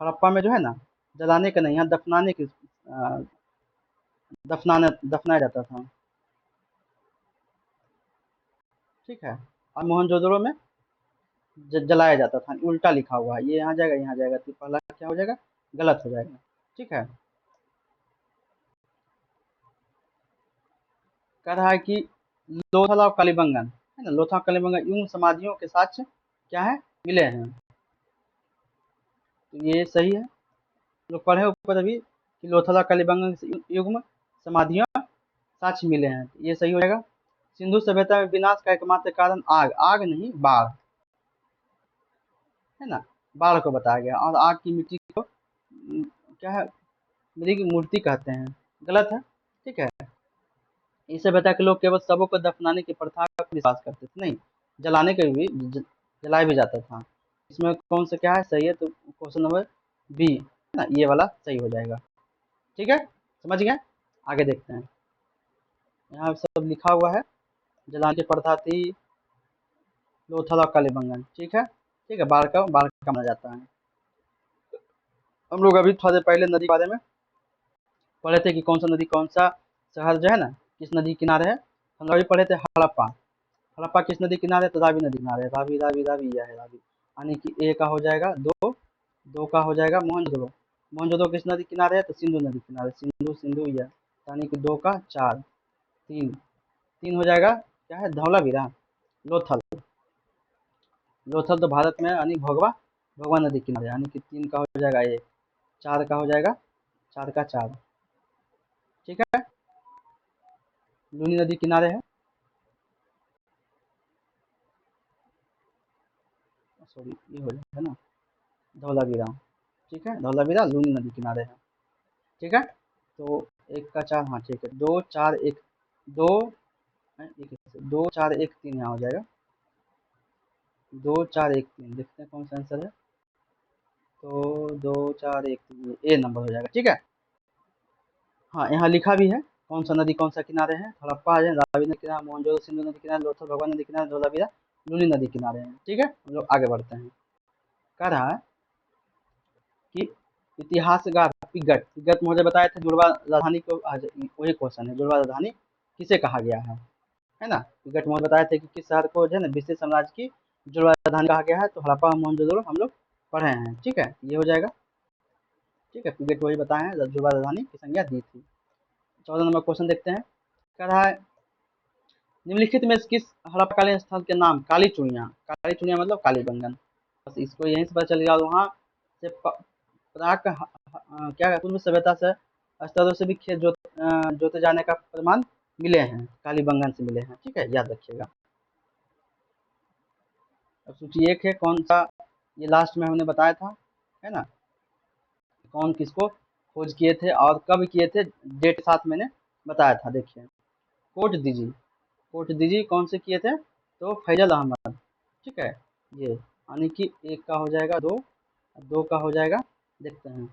हड़प्पा में जो है ना, जलाने का नहीं, यहाँ दफनाने की दफनाया जाता था, ठीक है। और मोहनजोदड़ो में जलाया जाता था, उल्टा लिखा हुआ है। ये यहाँ जाएगा, यहाँ जाएगा, तो पहला क्या हो जाएगा? गलत हो जाएगा, ठीक है। कह रहा है कि लोथल और कलिबंगन, है ना, लोथा कलिबंगन यूं समाधियों के साक्ष्य क्या है? मिले हैं, तो ये सही है। लोग पढ़े ऊपर अभी कि लोथल और कलिबंगन युग्म समाधियां साक्ष्य मिले हैं, ये सही हो जाएगा। सिंधु सभ्यता में विनाश का एकमात्र कारण आग, आग नहीं बाढ़, है ना, बाढ़ को बताया गया। और आग की मिट्टी को क्या है? मिट्टी की मूर्ति कहते हैं, गलत है, ठीक है। इस सभ्यता के लोग केवल शवों को दफनाने की प्रथा पर विश्वास करते थे, नहीं, जलाने के भी जलाया भी जाता था। इसमें कौन सा क्या है? सही है, तो क्वेश्चन नंबर बी, है ना, ये वाला सही हो जाएगा, ठीक है, समझ गए। आगे देखते हैं, यहाँ सब लिखा हुआ है। जलाने की प्रथा थी लोथल और कलिबंगन, ठीक है, ठीक है। बाढ़ का माना जाता है। हम लोग अभी थोड़े पहले नदी के बारे में पढ़े थे कि कौन सा नदी, कौन सा शहर जो है ना किस नदी किनारे है। हम लोग अभी पढ़े थे हड़प्पा। हड़प्पा किस नदी किनारे? तो रावी नदी किनारे, रावी रावी रावी, यह है रावी, यानी कि ए का हो जाएगा दो, दो का हो जाएगा मोहनजोदड़ो। मोहनजोदड़ो किस नदी किनारे है? तो सिंधु नदी किनारे, सिंधु सिंधु यह, यानी कि दो का चार, तीन, तीन हो जाएगा क्या है? धौलावीरा। लोथल, लोथल तो भारत में, यानी भोगवा, भोगवा नदी किनारे, यानी कि तीन का हो जाएगा ये, चार का हो जाएगा, चार का चार, ठीक है। लूनी नदी किनारे है, सॉरी ये हो जाएगा ना, धौलावीरा, ठीक है, धौलावीरा लूनी नदी किनारे है, ठीक है। तो एक का चार, हाँ ठीक है, दो चार एक, दो दो चार एक तीन यहाँ हो जाएगा, दो चार एक तीन, देखते हैं कौन सा आंसर है। तो दो चार एक तीन, ए नंबर हो जाएगा, ठीक है। हाँ यहाँ लिखा भी है कौन सा नदी कौन सा किनारे है। हड़प्पा है, रावी नदी किनारे, मोहनजोदड़ो सिंधु नदी किनारे, लोथल भगवान नदी किनारे, धौलावीरा लूनी नदी किनारे हैं, ठीक है। हम लोग आगे बढ़ते हैं। कह रहा है कि इतिहासकार पिगट, पिगट मुझे बताए थे जुड़वा राजधानी को, वही क्वेश्चन है, जुड़वा राजधानी किसे कहा गया है ना। पिगट मुझे बताए थे कि किस शहर को जो है ना विशेष साम्राज्य की जुड़वा राजधानी कहा गया है, तो हड़प्पा और मोहनजोदड़ो हम लोग पढ़े हैं, ठीक है, ये हो जाएगा, ठीक है। पिगट वही बताए हैं, जुड़वा राजधानी की संज्ञा दी थी। 14 नंबर क्वेश्चन देखते हैं। कह रहा है निम्नलिखित में किस हड़प्पाकालीन स्थल के नाम काली चूड़ियाँ, काली चूड़ियाँ मतलब कालीबंगन, बस इसको यहीं से पता चल गया। वहाँ से प्राक क्या है, पूर्व सभ्यता से स्तरों से भी खेत जोते जाने का प्रमाण मिले हैं, कालीबंगन से मिले हैं, ठीक है, याद रखिएगा। अब सूची एक है, कौन सा? ये लास्ट में हमने बताया था, है ना, कौन किसको खोज किए थे और कब किए थे, डेट साथ मैंने बताया था। देखिए कोट दीजिए, कोट दीजिए कौन से किए थे? तो फैजल अहमद, ठीक है। ये यानी कि एक का हो जाएगा दो, दो का हो जाएगा, देखते हैं।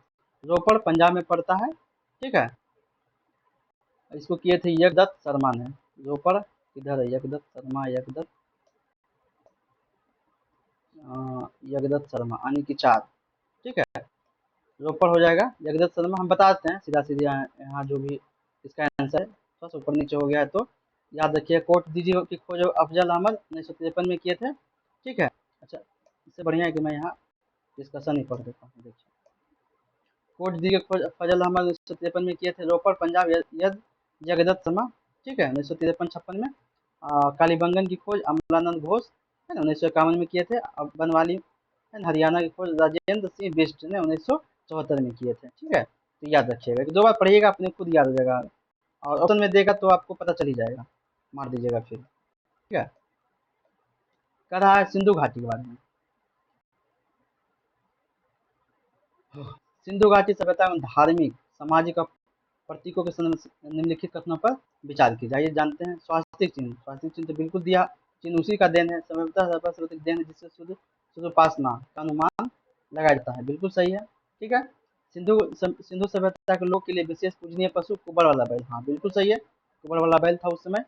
रोपड़ पंजाब में पड़ता है, ठीक है। इसको किए थे यज्ञदत्त शर्मा ने। रोपड़ इधर है, यज्ञदत्त शर्मा, यज्ञदत्त शर्मा यानी कि चार, ठीक है। रोपड़ हो जाएगा यज्ञदत्त शर्मा, हम बता देते हैं सीधा सीधा यहाँ जो भी इसका आंसर है। थोड़ा सा ऊपर नीचे हो गया है तो याद रखिए। कोट दीजिए की खोज अफजल अहमद 1953 में किए थे, ठीक है। अच्छा, इससे बढ़िया है कि मैं यहाँ डिस्कशन ही पढ़ देता हूँ। देखिए, कोट दी के खोज फजल अहमद 1953 में किए थे। रोपड़ पंजाब जगदत्त शर्मा, ठीक है, 1953-56 में। कालीबंगन की खोज अमलानंद घोष है ना, 1951 में किए थे। अब बनवाली है ना, हरियाणा की खोज राजेंद्र सिंह बिष्ट ने 1974 में किए थे, ठीक है। तो याद रखिएगा, दो बार पढ़िएगा अपने खुद याद हो जाएगा, और ऑप्शन में देगा तो आपको पता चल ही जाएगा, मार दीजिएगा फिर, ठीक है। कह रहा है सिंधु घाटी के बारे में। सिंधु घाटी सभ्यता में धार्मिक, सामाजिक और प्रतीकों के निम्नलिखित कथनों पर विचार की जाए। जानते हैं स्वास्तिक चिन्ह, स्वास्तिक चिन्ह तो बिल्कुल दिया, चिन्ह उसी का देन है, सभ्यता सर्वश्रुतिक देन है, जिससे शुद्ध शुद्ध उपासना का अनुमान लगाया जाता है, बिल्कुल सही है, ठीक है। सिंधु सभ्यता के लोग के लिए विशेष पूजनीय पशु कुबर वाला बैल, हाँ बिल्कुल सही है, कुबर वाला बैल था उस समय।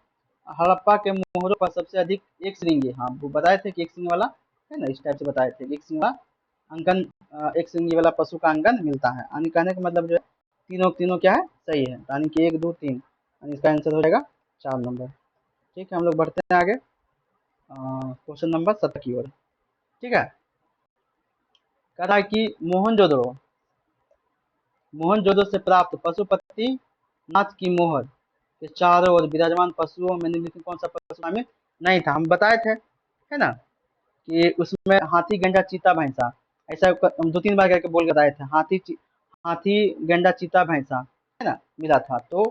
हड़प्पा के मोहरों पर सबसे अधिक एक श्रृंगी, हाँ वो बताए थे कि एक श्रृंग वाला है ना, इस टाइप से बताए थे, एक श्रृंग वाला अंकन, एक श्रृंगी वाला पशु का अंगन मिलता है, यानी कहने का मतलब जो है तीनों तीनों क्या है, सही है, यानी कि एक दो तीन, यानी इसका आंसर हो जाएगा 4 नंबर। ठीक है, हम लोग बढ़ते हैं आगे क्वेश्चन नंबर 17 की ओर, ठीक है। कह रहा है कि मोहनजोदड़ो से प्राप्त पशुपति नाथ की मोहर के चारों ओर विराजमान पशुओं में निम्नलिखित कौन सा पशु शामिल नहीं था। हम बताए थे, है ना, कि उसमें हाथी गेंडा चीता भैंसा, ऐसा हम 2-3 बार करके बोल के बताए थे। हाथी गेंडा चीता भैंसा है ना मिला था, तो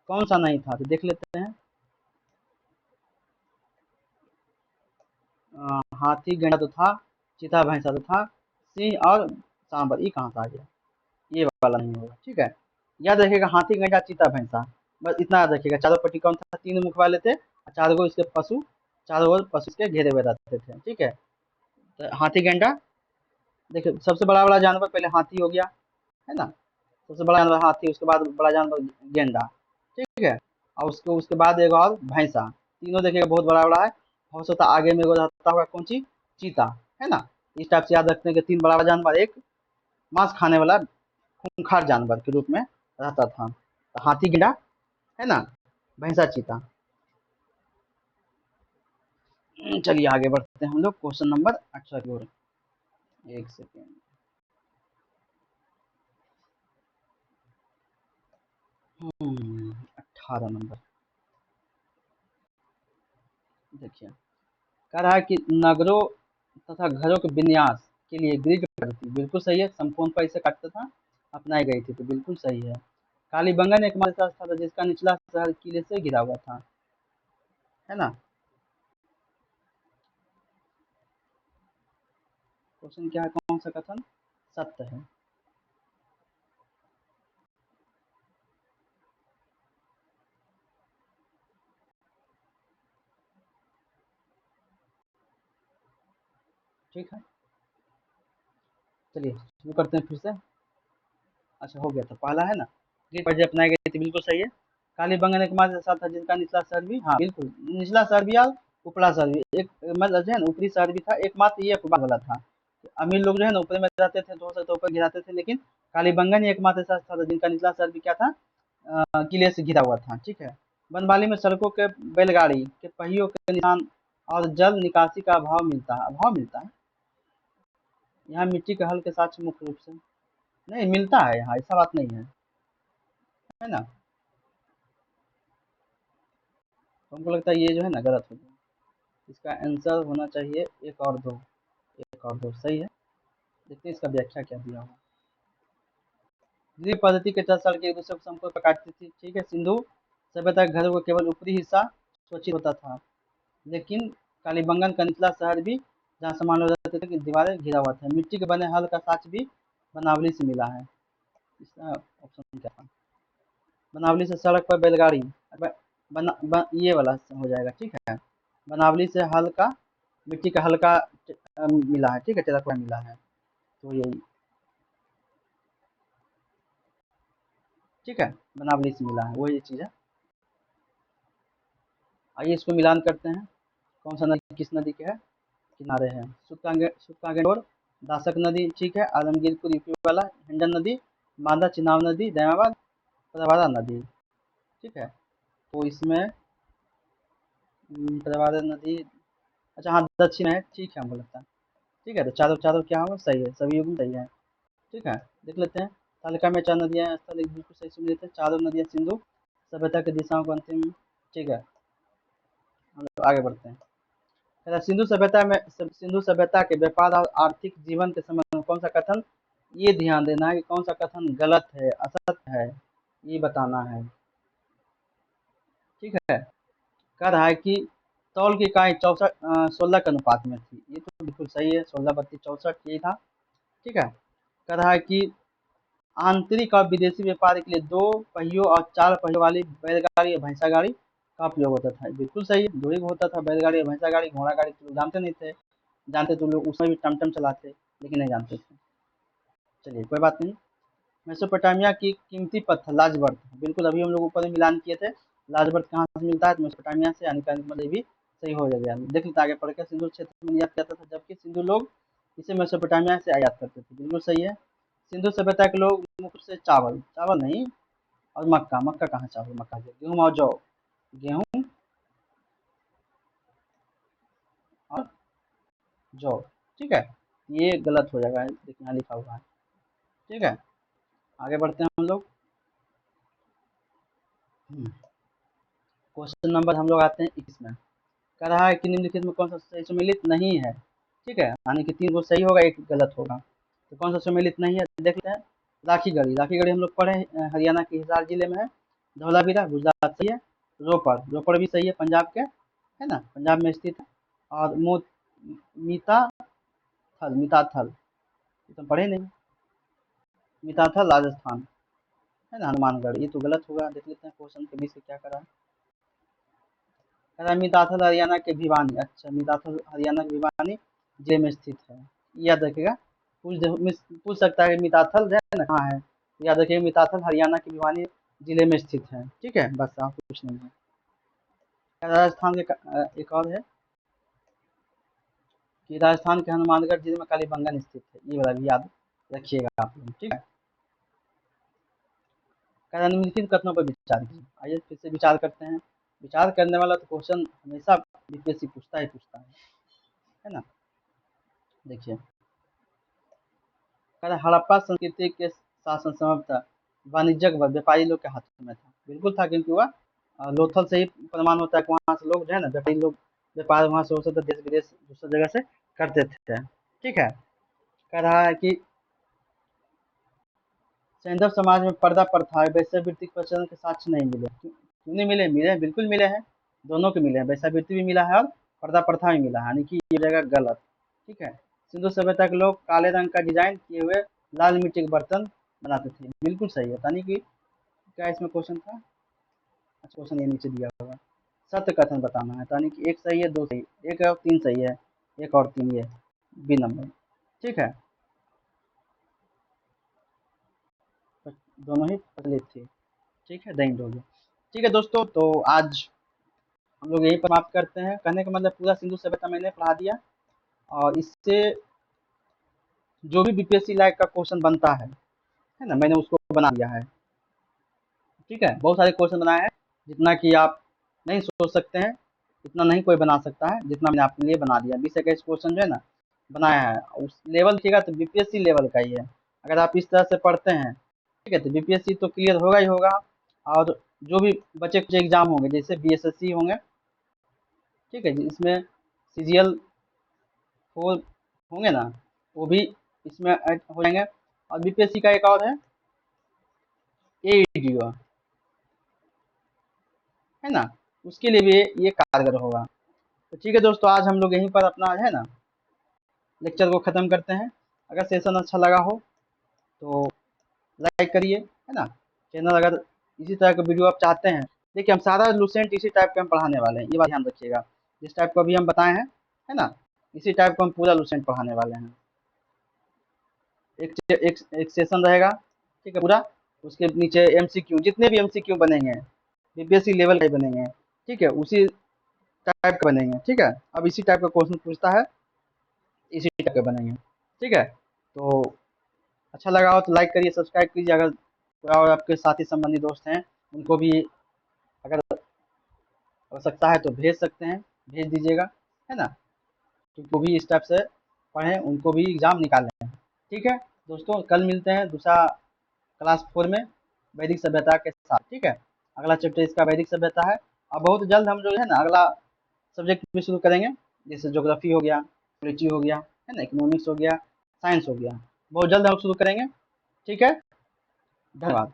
कौन सा नहीं था, तो देख लेते हैं। हाथी गेंडा तो था, चीता भैंसा तो था, सिंह और सांबर ये कहाँ से आ गया, ये वाला नहीं होगा, ठीक है। याद रखिएगा हाथी गेंडा चीता भैंसा, बस इतना याद रखिएगा। चारों पट्टी कौन था, 3 मुख वाले थे, और चारों को इसके पशु, चारों ओर पशु के घेरे हुए रहते थे, ठीक है। तो हाथी गेंडा, देखिए सबसे बड़ा वाला जानवर पहले हाथी हो गया, है ना, सबसे बड़ा जानवर हाथी, उसके बाद बड़ा जानवर गेंडा, ठीक है। और उसके उसके बाद एक और भैंसा, तीनों देखिएगा बहुत बड़ा बड़ा है। हो सकता है आगे में वो रहता होगा कौन सी, चीता, है ना। इस टाइप से याद रखते हैं कि 3 बड़ा जानवर एक मांस खाने वाला खूंखार जानवर के रूप में रहता था। तो हाथी गेंडा, है ना, भैंसा चीता। चलिए आगे बढ़ते हैं हम लोग क्वेश्चन नंबर 18 की ओर। एक सेकेंड, 18 नंबर, देखिए। कह रहा है कि नगरों तथा घरों के विन्यास के लिए ग्रिड पद्धति, बिल्कुल सही है, समकोण पर इसे काटता था, अपनाई गई थी, तो बिल्कुल सही है। कालीबंगन एकमात्र ऐसा स्थल था जिसका निचला शहर किले से घिरा हुआ था, है ना। क्वेश्चन क्या है, कौन सा कथन सत्य है। ठीक है, चलिए शुरू करते हैं फिर से। अच्छा हो गया था, पहला है ना, ग्रिड पद्धति अपनाई गई थी, बिल्कुल सही है। कालीबंगन एकमात्र ऐसा था जिनका निचला शहर भी, हाँ बिल्कुल, निचला शहर भी और उपला शहर भी, एक मतलब जो है ना ऊपरी शहर भी था, एकमात्र ये अखबार वाला था। अमीर लोग जो है ना ऊपर में रहते थे, हो सकता ऊपर गिराते थे, लेकिन कालीबंगन ही एकमात्र ऐसा था जिनका निचला शहर भी क्या था, किले से घिरा हुआ था, ठीक है। बनवाली में सड़कों के, बैलगाड़ी के पहियों के निशान और जल निकासी का अभाव मिलता है। यहाँ मिट्टी के हल के साक्ष्य मुख्य रूप से नहीं मिलता है, यहाँ ऐसा बात नहीं है ना। तो हमको लगता है ये जो है ना गलत हो गया, इसका आंसर होना चाहिए एक और दो, एक और दो सही है। देखते हैं इसका व्याख्या क्या दिया हुआ। ग्रीक पद्धति के तहत सड़कें एक दूसरे को समकोण पर काटती थी, ठीक है। सिंधु सभ्यता के घरों का केवल ऊपरी हिस्सा सुरक्षित होता था, लेकिन कालीबंगन का निचला शहर भी, जहाँ सामान लोग रहते थे, कि दीवारें घिरा हुआ था। मिट्टी के बने हल का साक्ष्य भी बनावली से मिला है। इसका ऑप्शन क्या था, बनावली से सड़क पर बैलगाड़ी, ये वाला हो जाएगा, ठीक है। बनावली से हल्का मिट्टी का हल्का मिला है, ठीक है, टेराकोटा मिला है, तो यही, ठीक है, बनावली से मिला है, वही चीज़ है। आइए इसको मिलान करते हैं, कौन सा नदी किस नदी के है किनारे है। सुक्कागेंडोर, दासक नदी, ठीक है, आलमगीरपुर यूपी वाला, हिंडन नदी, मांदा चिनाब नदी, दयाबाद, प्रवरा नदी, ठीक है। तो इसमें प्रवरा नदी, अच्छा हाँ दक्षिण है, ठीक है, हमको लगता है, ठीक है, तो चारों चारों क्या होगा, सही है, सभी युग्म सही है, ठीक है। देख लेते हैं, तालिका में 4 नदियाँ हैं, स्थल एक बिल्कुल सही सुन लेते हैं, चारों नदियाँ सिंधु सभ्यता की दिशाओं को अंतिम, ठीक है, हम लोग आगे बढ़ते हैं। कहता है, सिंधु सभ्यता के व्यापार और आर्थिक जीवन के संबंध में कौन सा कथन, ये ध्यान देना है कि कौन सा कथन गलत है, असत्य है, ये बताना है, ठीक है। कह रहा है कि तौल की इकाई 16 के अनुपात में थी, ये तो बिल्कुल सही है, 16 32 64 यही था, ठीक है। कह रहा है कि आंतरिक और विदेशी व्यापार के लिए 2 पहियों और 4 पहियों वाली बैलगाड़ी या भैंसा गाड़ी का उपयोग होता था, बिल्कुल सही है, 2 ही होता था, बैलगाड़ी या भैंसा गाड़ी, घोड़ा गाड़ी तो लोग जानते नहीं थे, जानते तो लोग उसमें भी टमटम चलाते, लेकिन नहीं जानते थे। चलिए कोई बात नहीं। मेसोपोटामिया की कीमती पत्थर लाजवर्थ, बिल्कुल अभी हम लोग ऊपर में मिलान किए थे, लाजवर्थ कहाँ से मिलता है, तो मेसोपोटामिया से, यानी कि मतलब ये भी सही हो गया। देख लेते आगे पढ़ के, सिंधु क्षेत्र में निर्यात करता था, जबकि सिंधु लोग इसे मेसोपोटामिया से आयात करते थे, बिल्कुल सही है। सिंधु सभ्यता के लोग मुख्य रूप से चावल चावल नहीं और मक्का, मक्का कहाँ चावल, मक्का गेहूँ और जौ, गेहूँ और जौ, ठीक है, ये गलत हो जाएगा, देखिए यहाँ लिखा हुआ है, ठीक है। आगे बढ़ते हैं हम लोग। क्वेश्चन नंबर हम लोग आते हैं 21 में। कह रहा है कि निम्नलिखित में कौन सा सही सम्मिलित नहीं है, ठीक है, यानी कि 3 गो सही होगा, 1 गलत होगा, तो कौन सा सम्मिलित नहीं है देख लेते हैं। राखीगढ़ी, राखीगढ़ी हम लोग पढ़े हरियाणा के हिसार जिले में है। धौलावीरा गुजरात सही है। रोपड़, रोपड़ भी सही है, पंजाब के है ना, पंजाब में स्थित है। और मीता थल, मीताथल, ये तो पढ़े नहीं, मीताथल राजस्थान है ना, हनुमानगढ़, ये तो गलत होगा, देख लेते हैं क्वेश्चन के बीच से क्या करा है। कह रहा है मीताथल हरियाणा के भिवानी, अच्छा मीताथल हरियाणा के भिवानी जिले में स्थित है, याद रखिएगा। पूछ सकता है कि मीताथल जो है ना कहाँ है, तो याद रखिएगा मीताथल हरियाणा के भिवानी जिले में स्थित है, ठीक है, बस आप कुछ नहीं है। राजस्थान के एक और है कि राजस्थान के हनुमानगढ़ जिले में कालीबंगन स्थित है, ये वाला भी याद रखिएगा आप लोग, ठीक है। निम्नलिखित कथनों पर विचार कीजिए, आइए फिर से विचार करते हैं। विचार करने वाला तो क्वेश्चन हमेशा बीपीएससी पूछता ही पूछता है ना। देखिए, कह रहा हड़प्पा संस्कृति के शासन संभवतः वाणिज्यिक व व्यापारी लोग के हाथों में था, बिल्कुल था, क्योंकि वह लोथल से ही प्रमाण होता है कि वहाँ से लोग जो है ना व्यापारी लोग व्यापार वहाँ से हो सकता देश विदेश दूसरी जगह से करते थे, ठीक है। कह रहा है कि सैंधव समाज में पर्दा प्रथा है, वैश्यावृत्ति के प्रचलन के साक्ष्य नहीं मिले, क्यों नहीं मिले, मिले हैं, बिल्कुल मिले हैं, दोनों के मिले हैं, वैश्यावृत्ति भी मिला है और पर्दा प्रथा भी मिला है, यानी कि ये जगह गलत, ठीक है। सिंधु सभ्यता के लोग काले रंग का डिजाइन किए हुए लाल मिट्टी के बर्तन बनाते थे, बिल्कुल सही है, यानी कि क्या इसमें क्वेश्चन था, अच्छा क्वेश्चन ये नीचे दिया होगा, सत्य कथन बताना है, यानी कि 1 सही है, 2 सही, 1 और 3 सही है, 1 और 3 ये बी नंबर, ठीक है, दोनों ही प्रचलित थे, ठीक है, दैनिक हो गया। ठीक है दोस्तों, तो आज हम लोग यही समाप्त करते हैं, कहने का मतलब पूरा सिंधु सभ्यता मैंने पढ़ा दिया, और इससे जो भी बीपीएससी लायक का क्वेश्चन बनता है ना, मैंने उसको बना दिया है, ठीक है, बहुत सारे क्वेश्चन बनाए हैं, जितना कि आप नहीं सोच सकते हैं इतना नहीं कोई बना सकता है, जितना मैंने आपके लिए बना दिया, 20 21 क्वेश्चन जो है ना बनाया है, उस लेवल देखिएगा तो बीपीएससी लेवल का ही है, अगर आप इस तरह से पढ़ते हैं, ठीक है, तो बीपीएससी तो क्लियर होगा ही होगा, और जो भी बचे कुछ एग्जाम होंगे जैसे बीएसएससी होंगे, ठीक है, इसमें सीजीएल 4 होंगे ना, वो भी इसमें ऐड हो जाएंगे, और बीपीएससी का एक और है एईडीओ, है ना, उसके लिए भी ये कारगर होगा। तो ठीक है दोस्तों, आज हम लोग यहीं पर अपना है ना लेक्चर को ख़त्म करते हैं। अगर सेशन अच्छा लगा हो तो लाइक करिए, है ना, चैनल अगर इसी तरह का वीडियो आप चाहते हैं, देखिए हम सारा लुसेंट इसी टाइप का हम पढ़ाने वाले हैं, ये बात ध्यान रखिएगा, जिस टाइप को अभी हम बताए हैं, है ना, इसी टाइप को हम पूरा लुसेंट पढ़ाने वाले हैं। एक सेशन रहेगा, ठीक है पूरा, उसके नीचे एमसीक्यू, जितने भी एमसीक्यू बनेंगे बीपीएससी लेवल के बनेंगे, ठीक है, उसी टाइप के बनेंगे, ठीक है। अब इसी टाइप का क्वेश्चन पूछता है, इसी टाइप के बनेंगे, ठीक है। तो अच्छा लगा हो तो लाइक करिए, सब्सक्राइब कीजिए। अगर कोई और आपके साथी संबंधी दोस्त हैं, उनको भी अगर आवश्यकता है तो भेज सकते हैं, भेज दीजिएगा, है ना, तो वो भी इस टाइप से पढ़ें, उनको भी एग्ज़ाम निकालें। ठीक है दोस्तों, कल मिलते हैं दूसरा क्लास 4 में वैदिक सभ्यता के साथ, ठीक है। अगला चैप्टर इसका वैदिक सभ्यता है। अब बहुत जल्द हम जो है ना अगला सब्जेक्ट भी शुरू करेंगे, जैसे ज्योग्राफी हो गया, पॉलिटी हो गया, है ना, इकोनॉमिक्स हो गया, साइंस हो गया, बहुत जल्द हम शुरू करेंगे। ठीक है, धन्यवाद।